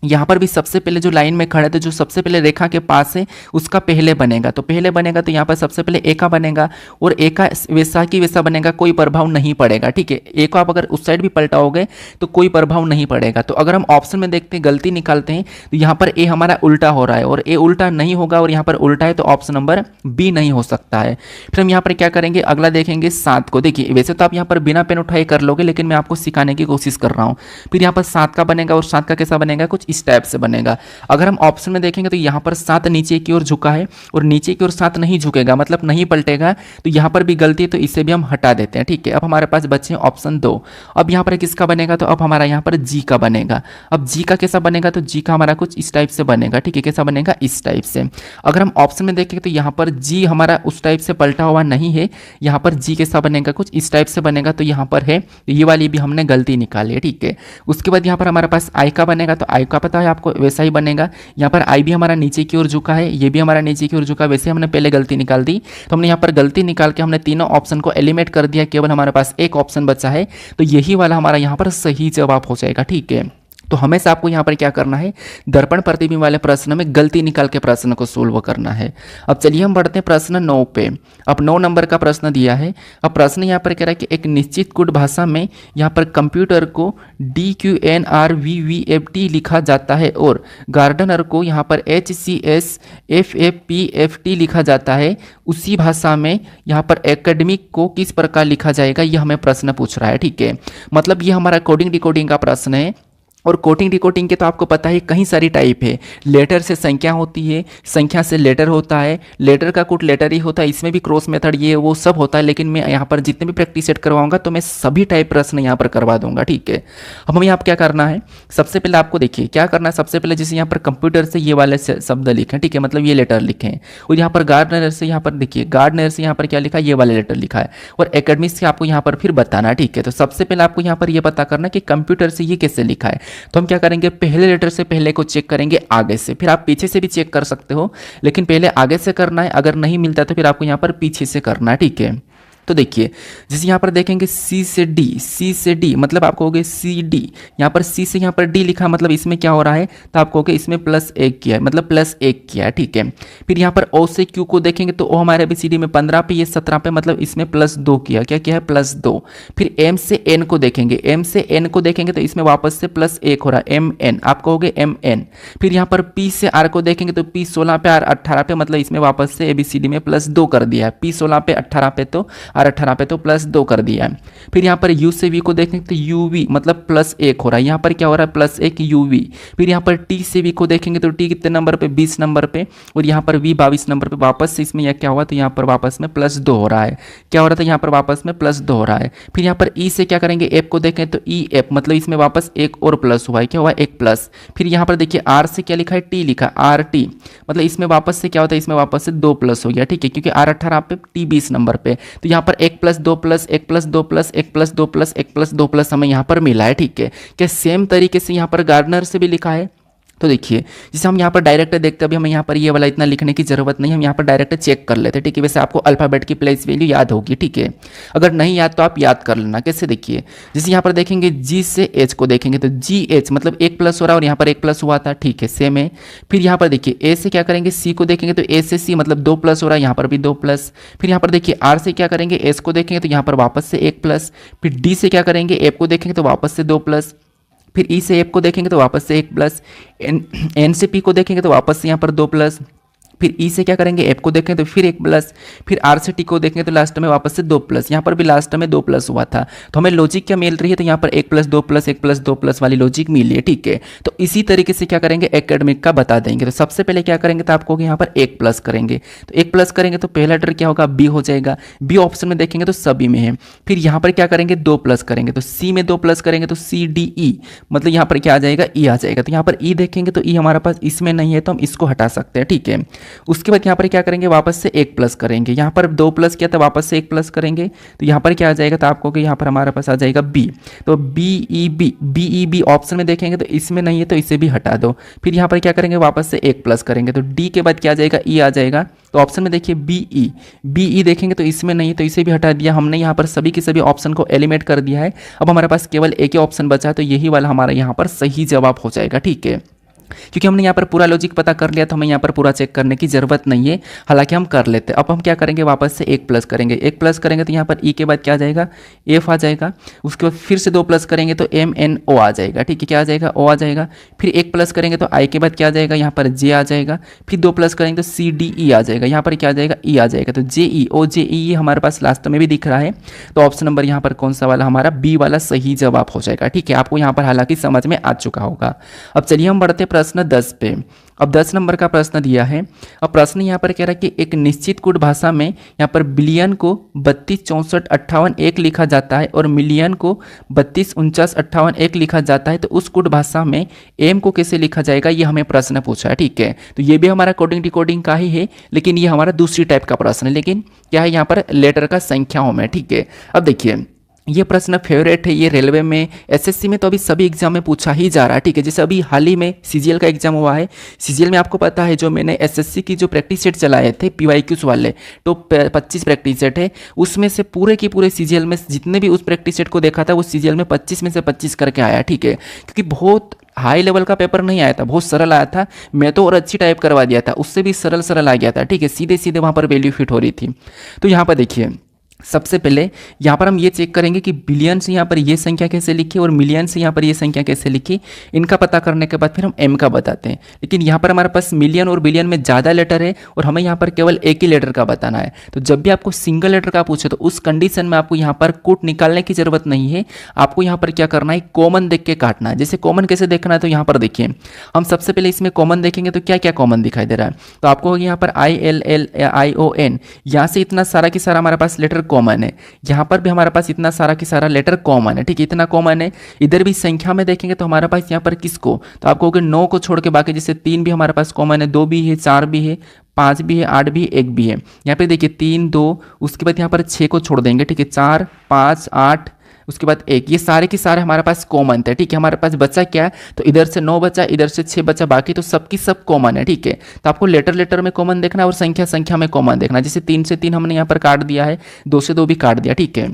यहाँ पर भी सबसे पहले जो लाइन में खड़े थे, जो सबसे पहले रेखा के पास है उसका पहले बनेगा। तो पहले बनेगा तो यहाँ पर सबसे पहले ए का बनेगा और ए का वैसा की वैसा बनेगा, कोई प्रभाव नहीं पड़ेगा, ठीक है। ए को आप अगर उस साइड भी पलटाओगे तो कोई प्रभाव नहीं पड़ेगा। तो अगर हम ऑप्शन में देखते हैं, गलती निकालते हैं, तो यहाँ पर ए हमारा उल्टा हो रहा है और ए उल्टा नहीं होगा और यहाँ पर उल्टा है तो ऑप्शन नंबर B नहीं हो सकता है। फिर हम यहाँ पर क्या करेंगे, अगला देखेंगे 7 को। देखिए, वैसे तो आप यहाँ पर बिना पेन उठाए कर लोगे, लेकिन मैं आपको सिखाने की कोशिश कर रहा हूँ। फिर यहाँ पर 7 का बनेगा और 7 का कैसा बनेगा, कुछ इस टाइप से बनेगा। अगर हम ऑप्शन में देखेंगे तो यहाँ पर 7 नीचे की ओर झुका है और नीचे की ओर 7 नहीं झुकेगा, मतलब नहीं पलटेगा, तो यहाँ पर भी गलती है, तो इसे भी हम हटा देते हैं, ठीक है। अब हमारे पास बचे ऑप्शन 2। अब यहाँ पर किसका बनेगा, तो अब हमारा यहाँ पर G का बनेगा। अब G का कैसा बनेगा, तो G का हमारा कुछ इस टाइप से बनेगा, ठीक है। कैसा बनेगा, इस टाइप से। अगर हम ऑप्शन में देखेंगे तो यहाँ पर G हमारा उस टाइप से पलटा हुआ नहीं है, यहाँ पर G कैसा बनेगा, कुछ इस टाइप से बनेगा, तो यहाँ पर है, तो ये वाली भी हमने गलती निकाली है, ठीक है। उसके बाद यहाँ पर हमारे पास I का बनेगा, तो I का पता है आपको, वैसा ही बनेगा। यहाँ पर I भी हमारा नीचे की ओर झुका है, ये भी हमारा नीचे की ओर झुका, वैसे हमने पहले गलती निकाल दी। तो हमने यहाँ पर गलती निकाल के हमने तीनों ऑप्शन को एलिमिनेट कर दिया, केवल हमारे पास एक ऑप्शन बचा है, तो यही वाला हमारा यहाँ पर सही जवाब हो जाएगा, ठीक है। तो हमेशा आपको यहाँ पर क्या करना है, दर्पण प्रतिबिंब वाले प्रश्न में गलती निकाल के प्रश्न को सोल्व करना है। अब चलिए हम बढ़ते हैं प्रश्न 9 पे। अब 9 नंबर का प्रश्न दिया है। अब प्रश्न यहाँ पर कह रहा है कि एक निश्चित कोड भाषा में यहाँ पर कंप्यूटर को DQNRVVFT लिखा जाता है और गार्डनर को यहाँ पर HCSFFPFT लिखा जाता है। उसी भाषा में यहाँ पर एकेडमिक को किस प्रकार लिखा जाएगा, ये हमें प्रश्न पूछ रहा है, ठीक है। मतलब ये हमारा कोडिंग डिकोडिंग का प्रश्न है। और कोडिंग डिकोडिंग के तो आपको पता है कई सारी टाइप है। लेटर से संख्या होती है, संख्या से लेटर होता है, लेटर का कोड लेटर ही होता है, इसमें भी क्रॉस मेथड ये वो सब होता है। लेकिन मैं यहाँ पर जितने भी प्रैक्टिस सेट करवाऊंगा तो मैं सभी टाइप प्रश्न यहाँ पर करवा दूंगा, ठीक है। अब हमें यहाँ पर क्या करना है, सबसे पहले आपको देखिए क्या करना है। सबसे पहले जैसे यहाँ पर कंप्यूटर से ये वाले शब्द लिखें, ठीक है, मतलब ये लेटर लिखें। और यहाँ पर गार्डनर से यहाँ पर देखिए, गार्डनर से यहाँ पर क्या लिखा है, ये वाले लेटर लिखा है। और एकेडमिक से आपको यहाँ पर फिर बताना, ठीक है। तो सबसे पहले आपको यहाँ पर ये पता करना कि कंप्यूटर से ये कैसे लिखा है। तो हम क्या करेंगे, पहले लेटर से पहले को चेक करेंगे आगे से, फिर आप पीछे से भी चेक कर सकते हो, लेकिन पहले आगे से करना है, अगर नहीं मिलता तो फिर आपको यहाँ पर पीछे से करना है, ठीक है। तो देखिए जैसे यहाँ पर देखेंगे सी से डी मतलब आप कहोगे सी डी, यहाँ पर सी से यहाँ पर डी लिखा मतलब इसमें क्या हो रहा है, तो आप कहोगे इसमें +1 किया है, मतलब +1 किया है, ठीक है। फिर यहाँ पर ओ से क्यू को देखेंगे तो ओ हमारे ABCD में 15 पे, ये 17 पे, मतलब इसमें +2 किया, क्या किया है, +2। फिर एम से एन को देखेंगे, एम से एन को देखेंगे तो इसमें वापस से +1 हो रहा है, MN, आप कहोगे MN। फिर यहाँ पर पी से आर को देखेंगे तो पी 16 पे, आर 18 पे, मतलब इसमें वापस से ABCD में +2 कर दिया है, पी 16 पे 18 पे तो और 18 पे तो +2 कर दिया है। फिर यहाँ पर यू से वी को देखेंगे तो UV मतलब +1 हो रहा है, यहाँ पर क्या हो रहा है, +1 UV। फिर यहाँ पर टी से वी को देखेंगे तो टी कितने नंबर पे, 20 नंबर पे, और यहाँ पर वी 22 नंबर पे, वापस से इसमें यह क्या हुआ, तो यहाँ पर वापस में +2 हो रहा है, क्या हो रहा था, यहाँ पर वापस में +2 हो रहा है। फिर यहाँ पर ई से क्या करेंगे, एफ को देखें तो EF मतलब इसमें वापस एक और प्लस हुआ है, क्या हुआ, एक प्लस। फिर यहाँ पर देखिए आर से क्या लिखा है, टी लिखा, RT मतलब इसमें वापस से क्या होता है, इसमें वापस से 2 प्लस हो गया, ठीक है, क्योंकि R 18 पे, T 20 नंबर पे, तो यहाँ पर 1 + 2 + 1 + 2 + 1 + 2 + 1 + 2 प्लस हमें यहाँ पर मिला है, ठीक है। क्या सेम तरीके से यहाँ पर गार्डनर से भी लिखा है, तो देखिए जैसे हम यहाँ पर डायरेक्ट देखते हैं, अभी हमें यहाँ पर ये वाला इतना लिखने की जरूरत नहीं, हम यहाँ पर डायरेक्ट चेक कर लेते हैं, ठीक है। वैसे आपको अल्फ़ाबेट की प्लेस वैल्यू याद होगी, ठीक है, अगर नहीं याद तो आप याद कर लेना। कैसे, देखिए जैसे यहाँ पर देखेंगे जी से एच को देखेंगे तो GH मतलब 1 प्लस हो रहा है और यहाँ पर 1 प्लस हुआ था, ठीक है, सेम है। फिर यहाँ पर देखिए ए से क्या करेंगे, सी को देखेंगे तो ए से सी मतलब 2 प्लस हो रहा है, यहाँ पर भी 2 प्लस। फिर यहाँ पर देखिए आर से क्या करेंगे, एस को देखेंगे तो यहाँ पर वापस से 1 प्लस। फिर डी से क्या करेंगे, एफ को देखेंगे तो वापस से 2 प्लस। फिर ई से एफ को देखेंगे तो वापस से 1 प्लस। एन से पी को देखेंगे तो वापस से यहाँ पर 2 प्लस। फिर ई से क्या करेंगे, एफ को देखेंगे तो फिर 1 प्लस। फिर आर से टी को देखेंगे तो लास्ट में वापस से 2 प्लस, यहाँ पर भी लास्ट में 2 प्लस हुआ था। तो हमें लॉजिक क्या मिल रही है, तो यहाँ पर 1 + 2 + 1 + 2 प्लस वाली लॉजिक मिली है, ठीक है। तो इसी तरीके से क्या करेंगे, एकेडमिक का बता देंगे। तो सबसे पहले क्या करेंगे, तो आपको यहाँ पर 1 प्लस करेंगे, तो 1 प्लस करेंगे तो पहला लेटर क्या होगा, बी हो जाएगा। बी ऑप्शन में देखेंगे तो सभी में है। फिर यहाँ पर क्या करेंगे, 2 प्लस करेंगे, तो सी में 2 प्लस करेंगे तो CDE मतलब यहाँ पर क्या आ जाएगा, ई आ जाएगा। तो यहाँ पर ई देखेंगे तो ई हमारे पास इसमें नहीं है, तो हम इसको हटा सकते हैं, ठीक है। उसके बाद यहाँ पर क्या करेंगे, वापस से 1 प्लस करेंगे, यहाँ पर 2 प्लस किया था, वापस से 1 प्लस करेंगे, तो यहाँ पर क्या आ जाएगा, तो आपको कि यहाँ पर हमारे पास आ जाएगा बी। तो BEB ऑप्शन में देखेंगे तो इसमें नहीं है, तो इसे भी हटा दो। फिर यहाँ पर क्या करेंगे, वापस से 1 प्लस करेंगे, तो डी के बाद क्या आ जाएगा, ई आ जाएगा। तो ऑप्शन में देखिए BE देखेंगे तो इसमें नहीं है, तो इसे भी हटा दिया हमने। यहाँ पर सभी के सभी ऑप्शन को एलिमिनेट कर दिया है। अब हमारे पास केवल एक ही ऑप्शन बचा है, तो यही वाला हमारा यहाँ पर सही जवाब हो जाएगा, ठीक है। क्योंकि हमने यहाँ पर पूरा लॉजिक पता कर लिया, तो हमें यहाँ पर पूरा चेक करने की जरूरत नहीं है, हालांकि हम कर लेते हैं। अब हम क्या करेंगे, वापस से 1 प्लस करेंगे, 1 प्लस करेंगे तो यहाँ पर ई के बाद क्या आ जाएगा, एफ आ जाएगा। उसके बाद फिर से 2 प्लस करेंगे तो MNO आ जाएगा, ठीक है, क्या आ जाएगा, ओ आ जाएगा। फिर 1 प्लस करेंगे तो आई के बाद क्या आ जाएगा, यहाँ पर जे आ जाएगा। फिर 2 प्लस करेंगे तो CDE आ जाएगा, यहाँ पर क्या आ जाएगा, ई आ जाएगा। तो JE हमारे पास लास्ट में भी दिख रहा है, तो ऑप्शन नंबर यहाँ पर कौन सा वाला, हमारा बी वाला सही जवाब हो जाएगा, ठीक है। आपको यहाँ पर हालांकि समझ में आ चुका होगा। अब चलिए हम बढ़ते प्रश्न 10 पे। अब 10 नंबर का प्रश्न दिया है। अब प्रश्न यहाँ पर कह रहा है कि एक निश्चित कोड भाषा में यहाँ पर बिलियन को 32 64 58 1 लिखा जाता है और मिलियन को 32 49 58 1 लिखा जाता है, तो उस कोड भाषा में एम को कैसे लिखा जाएगा, ये हमें प्रश्न पूछा है, ठीक है। तो ये भी हमारा कोडिंग डिकोडिंग का ही है, लेकिन ये हमारा दूसरी टाइप का प्रश्न है, लेकिन क्या है यहाँ पर लेटर का संख्याओं में, ठीक है। अब देखिए ये प्रश्न फेवरेट है, ये रेलवे में, SSC में तो अभी सभी एग्जाम में पूछा ही जा रहा है, ठीक है। जैसे अभी हाल ही में CGL का एग्जाम हुआ है। CGL में आपको पता है जो मैंने SSC की जो प्रैक्टिस सेट चलाए थे PYQs वाले, तो 25 प्रैक्टिस सेट है, उसमें से पूरे के पूरे CGL में जितने भी उस प्रैक्टिस सेट को देखा था वो CGL में 25 में से 25 करके आया, ठीक है। क्योंकि बहुत हाई लेवल का पेपर नहीं आया था, बहुत सरल आया था। मैं तो और अच्छी टाइप करवा दिया था, उससे भी सरल आ गया था, ठीक है। सीधे सीधे वहाँ पर वैल्यू फिट हो रही थी। तो यहाँ पर देखिए सबसे पहले यहाँ पर हम ये चेक करेंगे कि बिलियन से यहाँ पर ये संख्या कैसे लिखी और मिलियन से यहाँ पर ये संख्या कैसे लिखी। इनका पता करने के बाद फिर हम एम का बताते हैं। लेकिन यहाँ पर हमारे पास मिलियन और बिलियन में ज़्यादा लेटर है और हमें यहाँ पर केवल एक ही लेटर का बताना है। तो जब भी आपको सिंगल लेटर का पूछे तो उस कंडीशन में आपको यहाँ पर कोट निकालने की जरूरत नहीं है। आपको यहाँ पर क्या करना है, कॉमन देख के काटना है। जैसे कॉमन कैसे देखना है, तो यहाँ पर देखिए हम सबसे पहले इसमें कॉमन देखेंगे तो क्या क्या कॉमन दिखाई दे रहा है। तो आपको यहाँ पर ILLION, यहाँ से इतना सारा की सारा हमारे पास लेटर कॉमन है, यहाँ पर भी हमारे पास इतना सारा की सारा लेटर कॉमन है, ठीक है, इतना कॉमन है। इधर भी संख्या में देखेंगे तो हमारे पास यहाँ पर किसको, तो आप कहोगे 9 को छोड़ के बाकी जैसे 3 भी हमारे पास कॉमन है, 2 भी है, 4 भी है, 5 भी है, 8 भी है, 1 भी है। यहाँ पे देखिए 3 2, उसके बाद यहाँ पर 6 को छोड़ देंगे, ठीक है, 4 5 8 उसके बाद 1, ये सारे के सारे हमारे पास कॉमन थे। ठीक है, हमारे पास बचा क्या है, तो इधर से 9 बचा, इधर से 6 बचा, बाकी तो सबकी सब कॉमन है। ठीक है, तो आपको लेटर लेटर में कॉमन देखना और संख्या संख्या में कॉमन देखना। जैसे 3 से 3 हमने यहाँ पर काट दिया है, 2 से 2 भी काट दिया। ठीक है,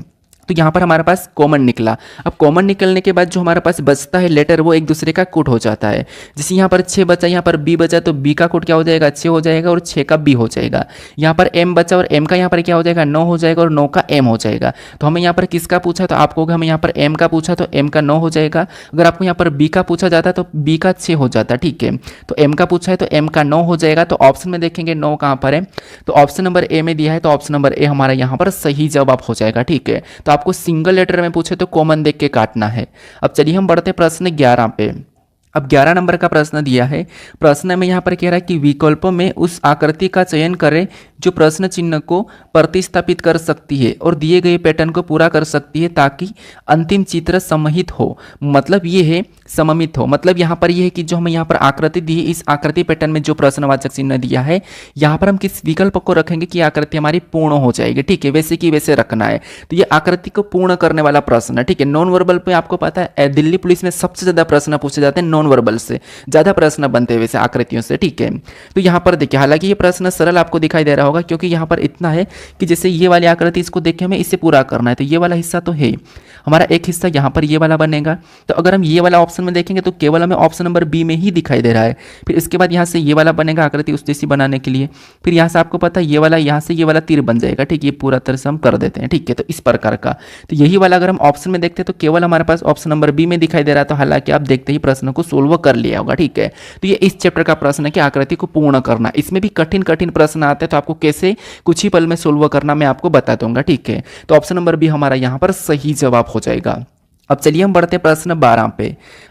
तो यहाँ पर हमारे पास कॉमन निकला। अब कॉमन निकलने के बाद जो हमारे पास बचता है लेटर, वो एक दूसरे का कोट हो जाता है। जैसे यहाँ पर 6 बचा, यहाँ पर बी बचा, तो बी का कोट क्या हो जाएगा, 6 हो जाएगा और 6 का बी हो जाएगा। यहाँ पर एम बचा और एम का यहाँ पर क्या हो जाएगा, 9 हो जाएगा और 9 का एम हो जाएगा। तो हमें यहाँ पर किसका पूछा, तो आपको हमें यहाँ पर एम का पूछा तो एम का 9 हो जाएगा। अगर आपको यहाँ पर बी का पूछा जाता तो बी का 6 हो जाता। ठीक है, तो एम का पूछा है तो एम का 9 हो जाएगा। तो ऑप्शन में देखेंगे 9 कहाँ पर है, तो ऑप्शन नंबर ए में दिया है, तो ऑप्शन नंबर ए हमारा यहाँ पर सही जवाब हो जाएगा। ठीक है, तो आपको सिंगल लेटर में पूछे तो कॉमन देख के काटना है। अब चलिए हम बढ़ते प्रश्न 11 पे। अब 11 नंबर का प्रश्न दिया है। प्रश्न में यहाँ पर कह रहा है कि विकल्पों में उस आकृति का चयन करें जो प्रश्न चिन्ह को प्रतिस्थापित कर सकती है और दिए गए पैटर्न को पूरा कर सकती है ताकि अंतिम चित्र सममित हो। मतलब ये है सममित हो, मतलब यहाँ पर ये है कि जो हमें यहाँ पर आकृति दी है, इस आकृति पैटर्न में जो प्रश्नवाचक चिन्ह दिया है, यहाँ पर हम किस विकल्प को रखेंगे कि आकृति हमारी पूर्ण हो जाएगी। ठीक है, वैसे की वैसे रखना है। तो ये आकृति को पूर्ण करने वाला प्रश्न है। ठीक है, नॉन वर्बल पे आपको पता है दिल्ली पुलिस में सबसे ज्यादा प्रश्न पूछे जाते हैं, नॉन वर्बल से ज्यादा प्रश्न बनते हैं वैसे आकृतियों से। ठीक है, तो यहाँ पर देखिए, हालांकि ये प्रश्न सरल आपको दिखाई दे रहा होगा क्योंकि यहाँ पर इतना है कि जैसे ये वाली आकृति, इसको देख के हमें इसे पूरा करना है। तो ये वाला हिस्सा तो है हमारा, एक हिस्सा यहाँ पर ये वाला बनेगा। तो अगर हम ये वाला ऑप्शन में देखेंगे तो केवल हमें ऑप्शन नंबर बी में ही दिखाई दे रहा है। फिर इसके बाद यहाँ से ये वाला बनेगा आकृति उस जैसी बनाने के लिए। फिर यहाँ से आपको पता है ये वाला, यहाँ से ये वाला तीर बन जाएगा। ठीक है, ये पूरा तरह से हम कर देते हैं। ठीक है, तो इस प्रकार का, तो यही वाला अगर हम ऑप्शन में देखते हैं तो केवल हमारे पास ऑप्शन नंबर बी में दिखाई दे रहा था। हालांकि आप देखते ही प्रश्न को सोल्व कर लिया होगा। ठीक है, तो ये इस चैप्टर का प्रश्न है कि आकृति को पूर्ण करना। इसमें भी कठिन कठिन प्रश्न आते हैं, तो आपको कैसे कुछ ही पल में सोल्व करना मैं आपको बता दूंगा। ठीक है, तो ऑप्शन नंबर बी हमारा यहाँ पर सही जवाब हो जाएगा। अब चलिए हम बढ़ते प्रश्न 12 पे।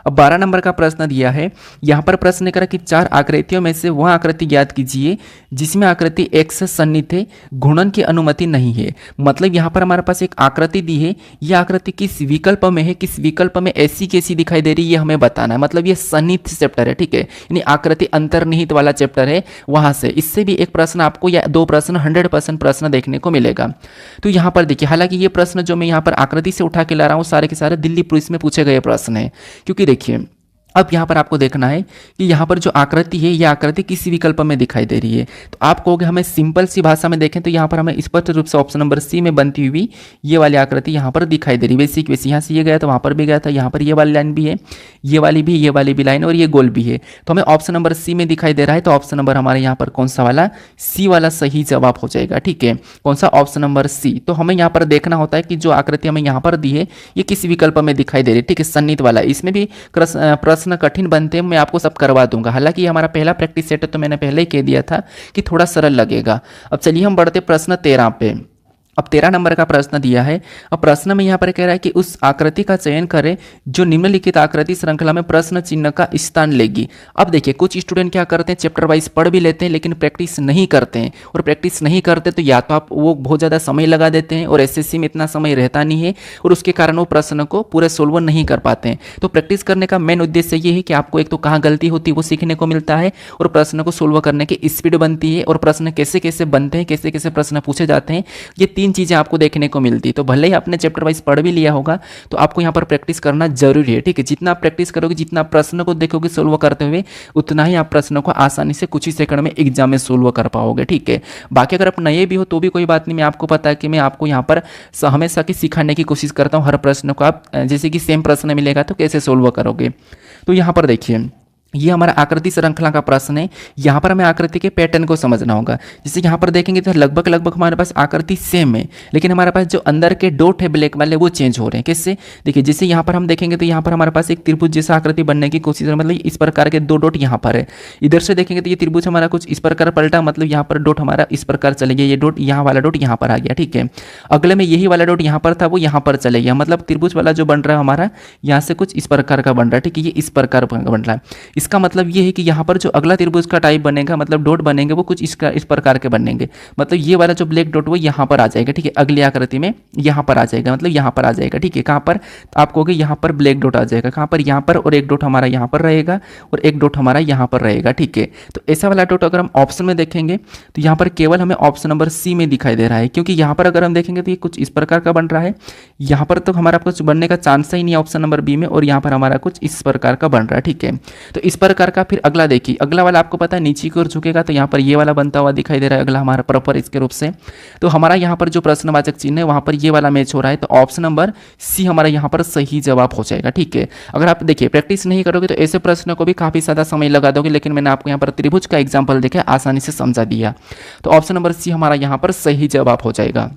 अब 12 नंबर का प्रश्न दिया है। यहाँ पर प्रश्न करा कि 4 आकृतियों में से वह आकृति ज्ञात कीजिए जिसमें आकृति x से सन्निहित है, घूर्णन की अनुमति नहीं है। मतलब यहाँ पर हमारे पास एक आकृति दी है, यह आकृति किस विकल्प में है, किस विकल्प में ऐसी कैसी दिखाई दे रही है, ये हमें बताना है। मतलब ये सन्निहित चैप्टर है। ठीक है, यानी आकृति अंतर्निहित वाला चैप्टर है, वहां से इससे भी एक प्रश्न आपको या 2 प्रश्न 100% प्रश्न देखने को मिलेगा। तो यहाँ पर देखिए, हालांकि ये प्रश्न जो मैं यहाँ पर आकृति से उठा के ला रहा हूँ सारे के सारे दिल्ली पुलिस में पूछे गए प्रश्न है। क्योंकि देखिए अब यहाँ पर आपको देखना है कि यहाँ पर जो आकृति है, यह आकृति किसी विकल्प में दिखाई दे रही है। तो आप कहोगे हमें सिंपल सी भाषा में देखें तो यहाँ पर हमें स्पष्ट रूप से ऑप्शन नंबर सी में बनती हुई ये वाली आकृति यहाँ पर दिखाई दे रही है। वैसे वैसे यहाँ से ये गया तो वहाँ पर भी गया था, यहाँ पर ये वाली लाइन भी है, ये वाली भी लाइन और ये गोल भी है। तो हमें ऑप्शन नंबर सी में दिखाई दे रहा है। तो ऑप्शन नंबर हमारे यहाँ पर कौन सा वाला, सी वाला सही जवाब हो जाएगा। ठीक है, कौन सा, ऑप्शन नंबर सी। तो हमें यहाँ पर देखना होता है कि जो आकृति हमें यहाँ पर दी है ये किस विकल्प में दिखाई दे रही है। ठीक है, सन्निहित वाला, इसमें भी प्रश्न कठिन बनते हैं, मैं आपको सब करवा दूंगा। हालांकि हमारा पहला प्रैक्टिस सेट है तो मैंने पहले ही कह दिया था कि थोड़ा सरल लगेगा। अब चलिए हम बढ़ते प्रश्न 13 पे। अब 13 नंबर का प्रश्न दिया है। अब प्रश्न में यहाँ पर कह रहा है कि उस आकृति का चयन करें जो निम्नलिखित आकृति श्रृंखला में प्रश्न चिन्ह का स्थान लेगी। अब देखिए, कुछ स्टूडेंट क्या करते हैं, चैप्टर वाइज पढ़ भी लेते हैं लेकिन प्रैक्टिस नहीं करते हैं। और प्रैक्टिस नहीं करते तो या तो आप वो बहुत ज़्यादा समय लगा देते हैं और एसएससी में इतना समय रहता नहीं है और उसके कारण वो प्रश्न को पूरे सोल्व नहीं कर पाते हैं। तो प्रैक्टिस करने का मेन उद्देश्य ये है कि आपको एक तो कहाँ गलती होती है वो सीखने को मिलता है और प्रश्न को सोल्व करने की स्पीड बनती है और प्रश्न कैसे कैसे बनते हैं, कैसे कैसे प्रश्न पूछे जाते हैं, ये 3 चीज़ें आपको देखने को मिलती है। तो भले ही आपने चैप्टर वाइज पढ़ भी लिया होगा तो आपको यहाँ पर प्रैक्टिस करना जरूरी है। ठीक है, जितना आप प्रैक्टिस करोगे, जितना प्रश्न को देखोगे सोल्व करते हुए, उतना ही आप प्रश्नों को आसानी से कुछ ही सेकंड में एग्जाम में सोल्व कर पाओगे। ठीक है, बाकी अगर आप नए भी हो तो भी कोई बात नहीं, मैं आपको पता है कि मैं आपको यहाँ पर हमेशा की सिखाने की कोशिश करता हूँ। हर प्रश्न को आप जैसे कि सेम प्रश्न मिलेगा तो कैसे सोल्व करोगे। तो यहाँ पर देखिए, ये हमारा आकृति श्रृंखला का प्रश्न है। यहाँ पर हमें आकृति के पैटर्न को समझना होगा। जैसे यहाँ पर देखेंगे तो लगभग हमारे पास आकृति सेम है, लेकिन हमारे पास जो अंदर के डॉट है ब्लैक वाले वो चेंज हो रहे हैं। किससे, देखिए जैसे यहाँ पर हम देखेंगे तो यहाँ पर हमारे पास एक त्रिभुज जैसा आकृति बनने की कोशिश है, मतलब इस प्रकार के 2 डॉट यहाँ पर है। इधर से देखेंगे तो ये त्रिभुज हमारा कुछ इस प्रकार पलटा, मतलब यहाँ पर डॉट हमारा इस प्रकार चले गया, ये डॉट यहाँ वाला डॉट यहाँ पर आ गया। ठीक है, अगले में यही वाला डॉट यहाँ पर था वो यहाँ पर चले गया, मतलब त्रिभुज वाला जो बन रहा है हमारा यहाँ से कुछ इस प्रकार का बन रहा है। ठीक है, ये इस प्रकार बन रहा है। इसका मतलब ये है कि यहाँ पर जो अगला त्रिभुज का टाइप बनेगा, मतलब डॉट बनेंगे, वो कुछ इस प्रकार के बनेंगे। मतलब ये वाला जो ब्लैक डॉट वो यहाँ पर आ जाएगा, ठीक है, अगली आकृति में यहाँ पर आ जाएगा, मतलब यहाँ पर आ जाएगा, ठीक है। कहाँ पर आप कहोगे यहाँ पर ब्लैक डॉट आ जाएगा, कहाँ पर यहाँ पर, और एक डॉट हमारा यहाँ पर रहेगा और एक डॉट हमारा यहाँ पर रहेगा, ठीक है। तो ऐसा वाला डॉट अगर हम ऑप्शन में देखेंगे तो यहाँ पर केवल हमें ऑप्शन नंबर सी में दिखाई दे रहा है, क्योंकि यहाँ पर अगर हम देखेंगे तो ये कुछ इस प्रकार का बन रहा है, यहाँ पर तो हमारा कुछ बनने का चांस ही नहीं है ऑप्शन नंबर बी में, और यहाँ पर हमारा कुछ इस प्रकार का बन रहा है, ठीक है। तो इस प्रकार का फिर अगला देखिए, अगला वाला आपको पता है नीचे की ओर झुकेगा, तो यहाँ पर ये वाला बनता हुआ दिखाई दे रहा है अगला हमारा प्रॉपर इसके रूप से। तो हमारा यहाँ पर जो प्रश्नवाचक चिन्ह है वहाँ पर ये वाला मैच हो रहा है, तो ऑप्शन नंबर सी हमारा यहाँ पर सही जवाब हो जाएगा, ठीक है। अगर आप देखिए प्रैक्टिस नहीं करोगे तो ऐसे प्रश्न को भी काफ़ी ज़्यादा समय लगा दोगे, लेकिन मैंने आपको यहाँ पर त्रिभुज का एग्जाम्पल देके आसानी से समझा दिया। तो ऑप्शन नंबर सी हमारा यहाँ पर सही जवाब हो जाएगा।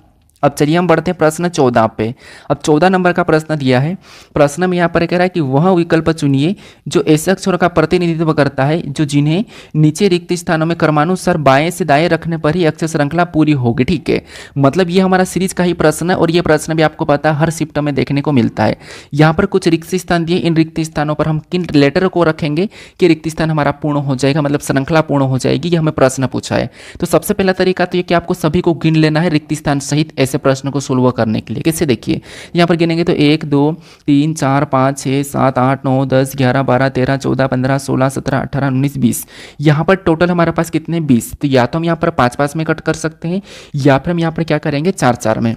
अब चलिए हम बढ़ते हैं प्रश्न 14 पे। अब 14 नंबर का प्रश्न दिया है। प्रश्न में यहाँ पर कह रहा है कि वह विकल्प चुनिए जो ऐसे अक्षरों का प्रतिनिधित्व करता है जो जिन्हें नीचे रिक्त स्थानों में क्रमानुसार बाएं से दाएं रखने पर ही अक्षर श्रृंखला पूरी होगी, ठीक है। मतलब ये हमारा सीरीज का ही प्रश्न है, और ये प्रश्न भी आपको पता है हर शिफ्ट में देखने को मिलता है। यहाँ पर कुछ रिक्त स्थान दिए, इन रिक्त स्थानों पर हम किन लेटर को रखेंगे कि रिक्त स्थान हमारा पूर्ण हो जाएगा, मतलब श्रृंखला पूर्ण हो जाएगी, ये हमें प्रश्न पूछा है। तो सबसे पहला तरीका तो ये कि आपको सभी को गिन लेना है रिक्त स्थान सहित ऐसे प्रश्न को सोल्व करने के लिए। कैसे देखिए, यहाँ पर गिनेंगे तो 1 2 3 4 5 6 7 8 9 10 11 12 13 14 15 16 17 18 19 20, यहाँ पर टोटल हमारे पास कितने 20। तो या तो हम यहाँ पर 5-5 में कट कर सकते हैं, या फिर हम यहाँ पर क्या करेंगे 4-4 में।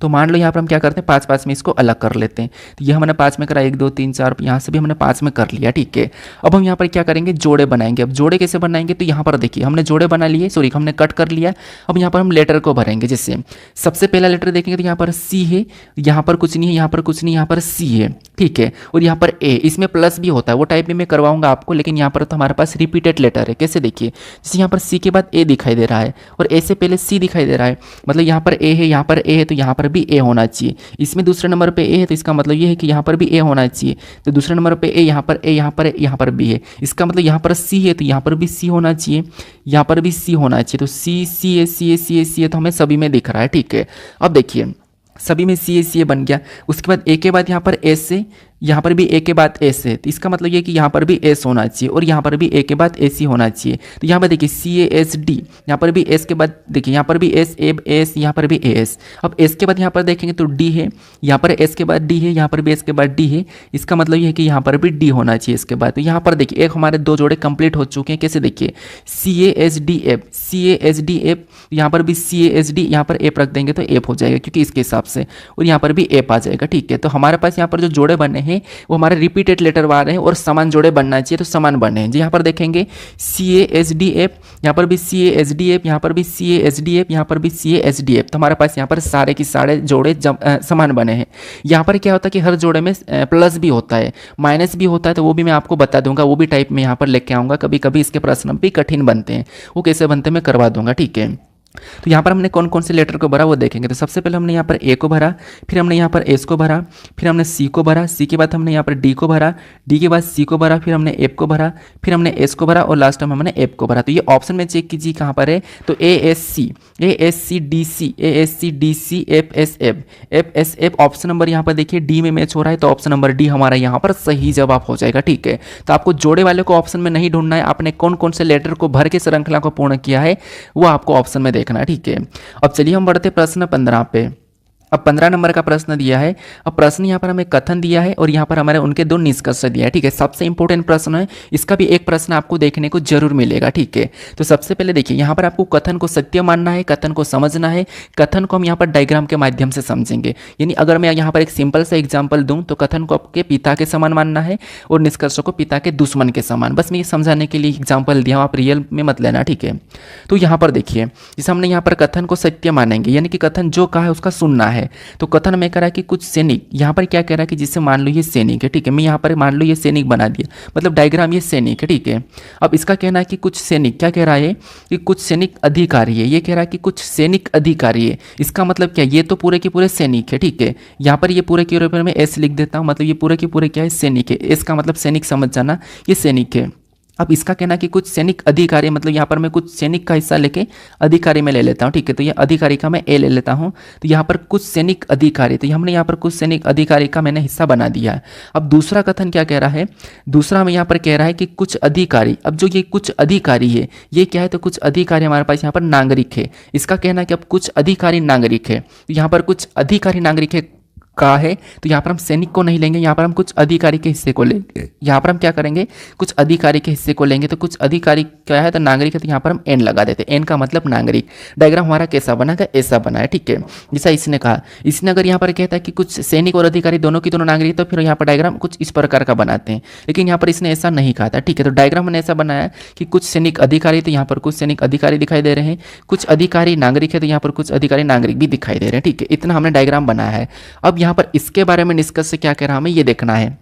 तो मान लो यहाँ पर हम क्या करते हैं 5-5 में इसको अलग कर लेते हैं। तो ये हमने 5 में करा, 1 2 3 4, यहाँ से भी हमने 5 में कर लिया, ठीक है। अब हम यहाँ पर क्या करेंगे जोड़े बनाएंगे। अब जोड़े कैसे बनाएंगे, तो यहाँ पर देखिए हमने जोड़े बना लिए, सॉरी हमने कट कर लिया। अब यहाँ पर हम लेटर को भरेंगे। जैसे सबसे पहला लेटर देखेंगे तो यहाँ पर सी है, यहाँ पर कुछ नहीं है, यहाँ पर कुछ नहीं, यहाँ पर सी है, ठीक है। और यहाँ पर ए, इसमें प्लस भी होता है, वो टाइप में मैं करवाऊंगा आपको, लेकिन यहाँ पर तो हमारे पास रिपीटेड लेटर है। कैसे देखिए, जैसे यहाँ पर सी के बाद ए दिखाई दे रहा है और ए से पहले सी दिखाई दे रहा है, मतलब यहाँ पर ए है, यहाँ पर ए है, तो यहाँ पर भी ए होना चाहिए। इसमें दूसरे नंबर पे ए है, तो इसका मतलब ये है कि यहाँ पर भी ए होना चाहिए। तो दूसरे नंबर पे ए, यहाँ पर ए, यहाँ पर यहाँ पर भी है, इसका मतलब यहाँ पर सी है, तो यहाँ पर भी सी होना चाहिए, यहाँ पर भी सी होना चाहिए। तो सी सी ए सी ए सी ए सी ए तो हमें सभी में दिख रहा है, ठीक है। अब देखिए सभी में सी ए बन गया। उसके बाद ए के बाद यहाँ पर एस से, यहाँ पर भी ए के बाद एस है, तो इसका मतलब ये कि यहाँ पर भी एस होना चाहिए, और यहाँ पर भी ए के बाद एस ही होना चाहिए। तो यहाँ पर देखिए सी ए एस डी, यहाँ पर भी एस के बाद देखिए यहाँ पर भी एस ए एस, यहाँ पर भी ए एस। अब एस के बाद यहाँ पर देखेंगे तो डी है, यहाँ पर एस के बाद डी है, यहाँ पर भी एस के बाद डी है, इसका मतलब ये है कि यहाँ पर भी डी होना चाहिए इसके बाद। तो यहाँ पर देखिए एक हमारे 2 जोड़े कंप्लीट हो चुके हैं। कैसे देखिए C A S D F, C A S D F, यहाँ पर भी सी ए एस डी, यहाँ पर एफ रख देंगे तो एफ हो जाएगा क्योंकि इसके हिसाब से, और यहाँ पर भी एफ आ जाएगा, ठीक है। तो हमारे पास यहाँ पर जो जोड़े बने हैं वो हमारे रिपीटेड लेटर वाले हैं और समान जोड़े बनना चाहिए, तो समान बने हैं। यहाँ पर देखेंगे सी ए एस डी एफ, यहाँ पर भी सी ए एस डी एफ, यहाँ पर भी सी ए एस डी एफ, यहाँ पर भी सी ए एस डी एफ। तो हमारे पास यहाँ पर सारे की सारे जोड़े समान बने हैं। यहाँ पर क्या होता है कि हर जोड़े में प्लस भी होता है, माइनस भी होता है, तो वो भी मैं आपको बता दूंगा, वो भी टाइप में यहाँ पर लेके आऊँगा। कभी कभी इसके प्रश्न भी कठिन बनते हैं, वो कैसे बनते हैं मैं करवा दूंगा, ठीक है। तो यहाँ पर हमने कौन कौन से लेटर को भरा वो देखेंगे। तो सबसे पहले हमने यहाँ पर ए को भरा, फिर हमने यहाँ पर एस को भरा, फिर हमने सी को भरा, सी के बाद हमने यहाँ पर डी को भरा, डी के बाद सी को भरा, फिर हमने एफ को भरा, फिर हमने एस को भरा, और लास्ट में हमने एफ को भरा। तो ये ऑप्शन में चेक कीजिए कहाँ पर है, तो A S C D C, A S C D C, F S F option number यहाँ पर देखिए डी में मैच हो रहा है, तो ऑप्शन नंबर डी हमारा यहाँ पर सही जवाब हो जाएगा, ठीक है। तो आपको जोड़े वाले को ऑप्शन में नहीं ढूंढना है, आपने कौन कौन से लेटर को भर के श्रृंखला को पूर्ण किया है वो आपको ऑप्शन में देखना है, ठीक है। अब चलिए हम बढ़ते प्रश्न 15 पे। अब 15 नंबर का प्रश्न दिया है। अब प्रश्न यहाँ पर हमें कथन दिया है और यहाँ पर हमारे उनके 2 निष्कर्ष दिया है, ठीक है। सबसे इंपॉर्टेंट प्रश्न है, इसका भी एक प्रश्न आपको देखने को जरूर मिलेगा, ठीक है। तो सबसे पहले देखिए यहाँ पर आपको कथन को सत्य मानना है, कथन को समझना है। कथन को हम यहाँ पर डायग्राम के माध्यम से समझेंगे, यानी अगर मैं यहाँ पर एक सिंपल सा एग्जाम्पल दूँ तो कथन को आपके पिता के समान मानना है और निष्कर्ष को पिता के दुश्मन के समान। बस मैं ये समझाने के लिए एग्जाम्पल दिया हूँ, आप रियल में मत लेना, ठीक है। तो यहाँ पर देखिए जैसे हमने यहाँ पर कथन को सत्य मानेंगे, यानी कि कथन जो कहा है उसका सुनना है। तो कथन में कह रहा है कि कुछ सैनिक, यहाँ पर क्या कह रहा है कि जिससे मान लो ये सैनिक है, ठीक है। मैं यहाँ पर मान लो ये सैनिक बना दिया, मतलब डायग्राम ये सैनिक है, ठीक है। अब इसका कहना है कि कुछ सैनिक, क्या कह रहा है कि कुछ सैनिक अधिकारी है, ये कह रहा है कि कुछ सैनिक अधिकारी है। इसका मतलब क्या, ये तो पूरे के पूरे सैनिक है, ठीक है। यहाँ पर ये पूरे के ऊपर मैं एस लिख देता हूँ, मतलब ये पूरे के पूरे क्या है सैनिक है। इसका मतलब सैनिक समझ जाना, ये सैनिक है। अब इसका कहना कि कुछ सैनिक अधिकारी, मतलब यहाँ पर मैं कुछ सैनिक का हिस्सा लेके अधिकारी में ले लेता हूँ, ठीक है। तो ये अधिकारी का मैं ए ले लेता हूँ। तो यहाँ पर कुछ सैनिक अधिकारी, तो हमने यहाँ पर कुछ सैनिक अधिकारी का मैंने हिस्सा बना दिया है। अब दूसरा कथन क्या कह रहा है, दूसरा में यहाँ पर कह रहा है कि कुछ अधिकारी, अब जो ये कुछ अधिकारी है ये क्या है, तो कुछ अधिकारी हमारे पास यहाँ पर नागरिक है। इसका कहना है कि अब कुछ अधिकारी नागरिक है, तो यहाँ पर कुछ अधिकारी नागरिक है का है, तो यहाँ पर हम सैनिक को नहीं लेंगे, यहाँ पर हम कुछ अधिकारी के हिस्से को लेंगे। यहाँ पर हम क्या करेंगे, कुछ अधिकारी के हिस्से को लेंगे। तो कुछ अधिकारी क्या है, तो नागरिक है, तो यहाँ पर हम एन लगा देते हैं, एन का मतलब नागरिक। डायग्राम हमारा कैसा बना है, ऐसा बना है, ठीक है, जैसा इसने कहा। इसने अगर यहाँ पर कहता है कि कुछ सैनिक और अधिकारी दोनों की दोनों नागरिक, तो फिर यहाँ पर डायग्राम कुछ इस प्रकार का बनाते हैं, लेकिन यहाँ पर इसने ऐसा नहीं कहा था, ठीक है। तो डायग्राम मैंने ऐसा बनाया कि कुछ सैनिक अधिकारी, तो यहाँ पर कुछ सैनिक अधिकारी दिखाई दे रहे हैं, कुछ अधिकारी नागरिक है, तो यहाँ पर कुछ अधिकारी नागरिक भी दिखाई दे रहे हैं, ठीक है। इतना हमने डायग्राम बनाया है। अब यहाँ पर इसके बारे में निष्कर्ष से क्या कह रहा है, हमें ये देखना है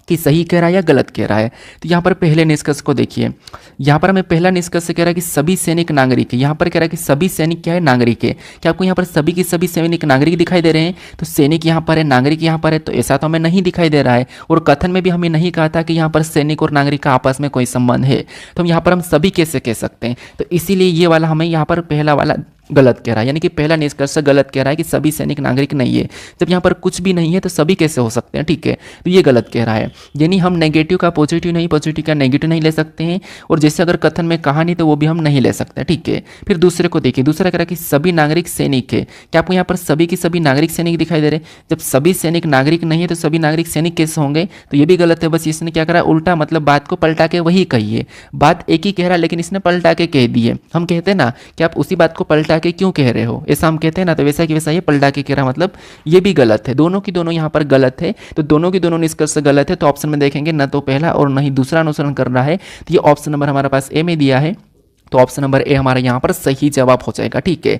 कि सही कह रहा है या गलत कह रहा है। तो यहाँ पर पहले निष्कर्ष को देखिए, यहाँ पर हमें पहला निष्कर्ष से कह रहा है कि सभी सैनिक नागरिक है। यहाँ पर कह रहा है कि सभी सैनिक क्या है, नागरिक है। क्या आपको यहाँ पर सभी के सभी सैनिक नागरिक दिखाई दे रहे हैं, तो सैनिक यहाँ पर है, नागरिक यहाँ पर है, तो ऐसा तो हमें नहीं दिखाई दे रहा है। और कथन में भी हमें नहीं कहा था कि यहाँ पर सैनिक और नागरिक का आपस में कोई संबंध है, तो हम यहाँ पर हम सभी कैसे कह सकते हैं। तो इसीलिए ये वाला हमें यहाँ पर पहला वाला गलत कह रहा है, यानी कि पहला निष्कर्ष गलत कह रहा है कि सभी सैनिक नागरिक नहीं है। जब यहाँ पर कुछ भी नहीं है तो सभी कैसे हो सकते हैं, ठीक है। तो ये गलत कह रहा है, यानी हम नेगेटिव का पॉजिटिव नहीं, पॉजिटिव का नेगेटिव नहीं ले सकते हैं। और जैसे अगर कथन में कहा नहीं तो वो भी हम नहीं ले सकते, ठीक है। फिर दूसरे को देखिए, दूसरा कह रहा है कि सभी नागरिक सैनिक है। क्या आपको यहाँ पर सभी की सभी नागरिक सैनिक दिखाई दे रहे हैं। जब सभी सैनिक नागरिक नहीं है तो सभी नागरिक सैनिक कैसे होंगे, तो ये भी गलत है। बस इसने क्या करा, उल्टा, मतलब बात को पलटा के वही कही है। बात एक ही कह रहा है लेकिन इसने पलटा के कह दी है। हम कहते हैं ना कि आप उसी बात को पलटा के क्यों कह रहे हो, ऐसा हम कहते हैं ना। तो वैसा कि वैसा ये पलटा के कह रहा, मतलब ये भी गलत है। दोनों की दोनों यहाँ पर गलत है, तो दोनों की दोनों निष्कर्ष गलत है। तो ऑप्शन में देखेंगे ना तो पहला और ना ही दूसरा अनुसरण कर रहा है, तो ये ऑप्शन नंबर हमारे पास ए में दिया है। तो ऑप्शन नंबर ए हमारा यहाँ पर सही जवाब हो जाएगा, ठीक है।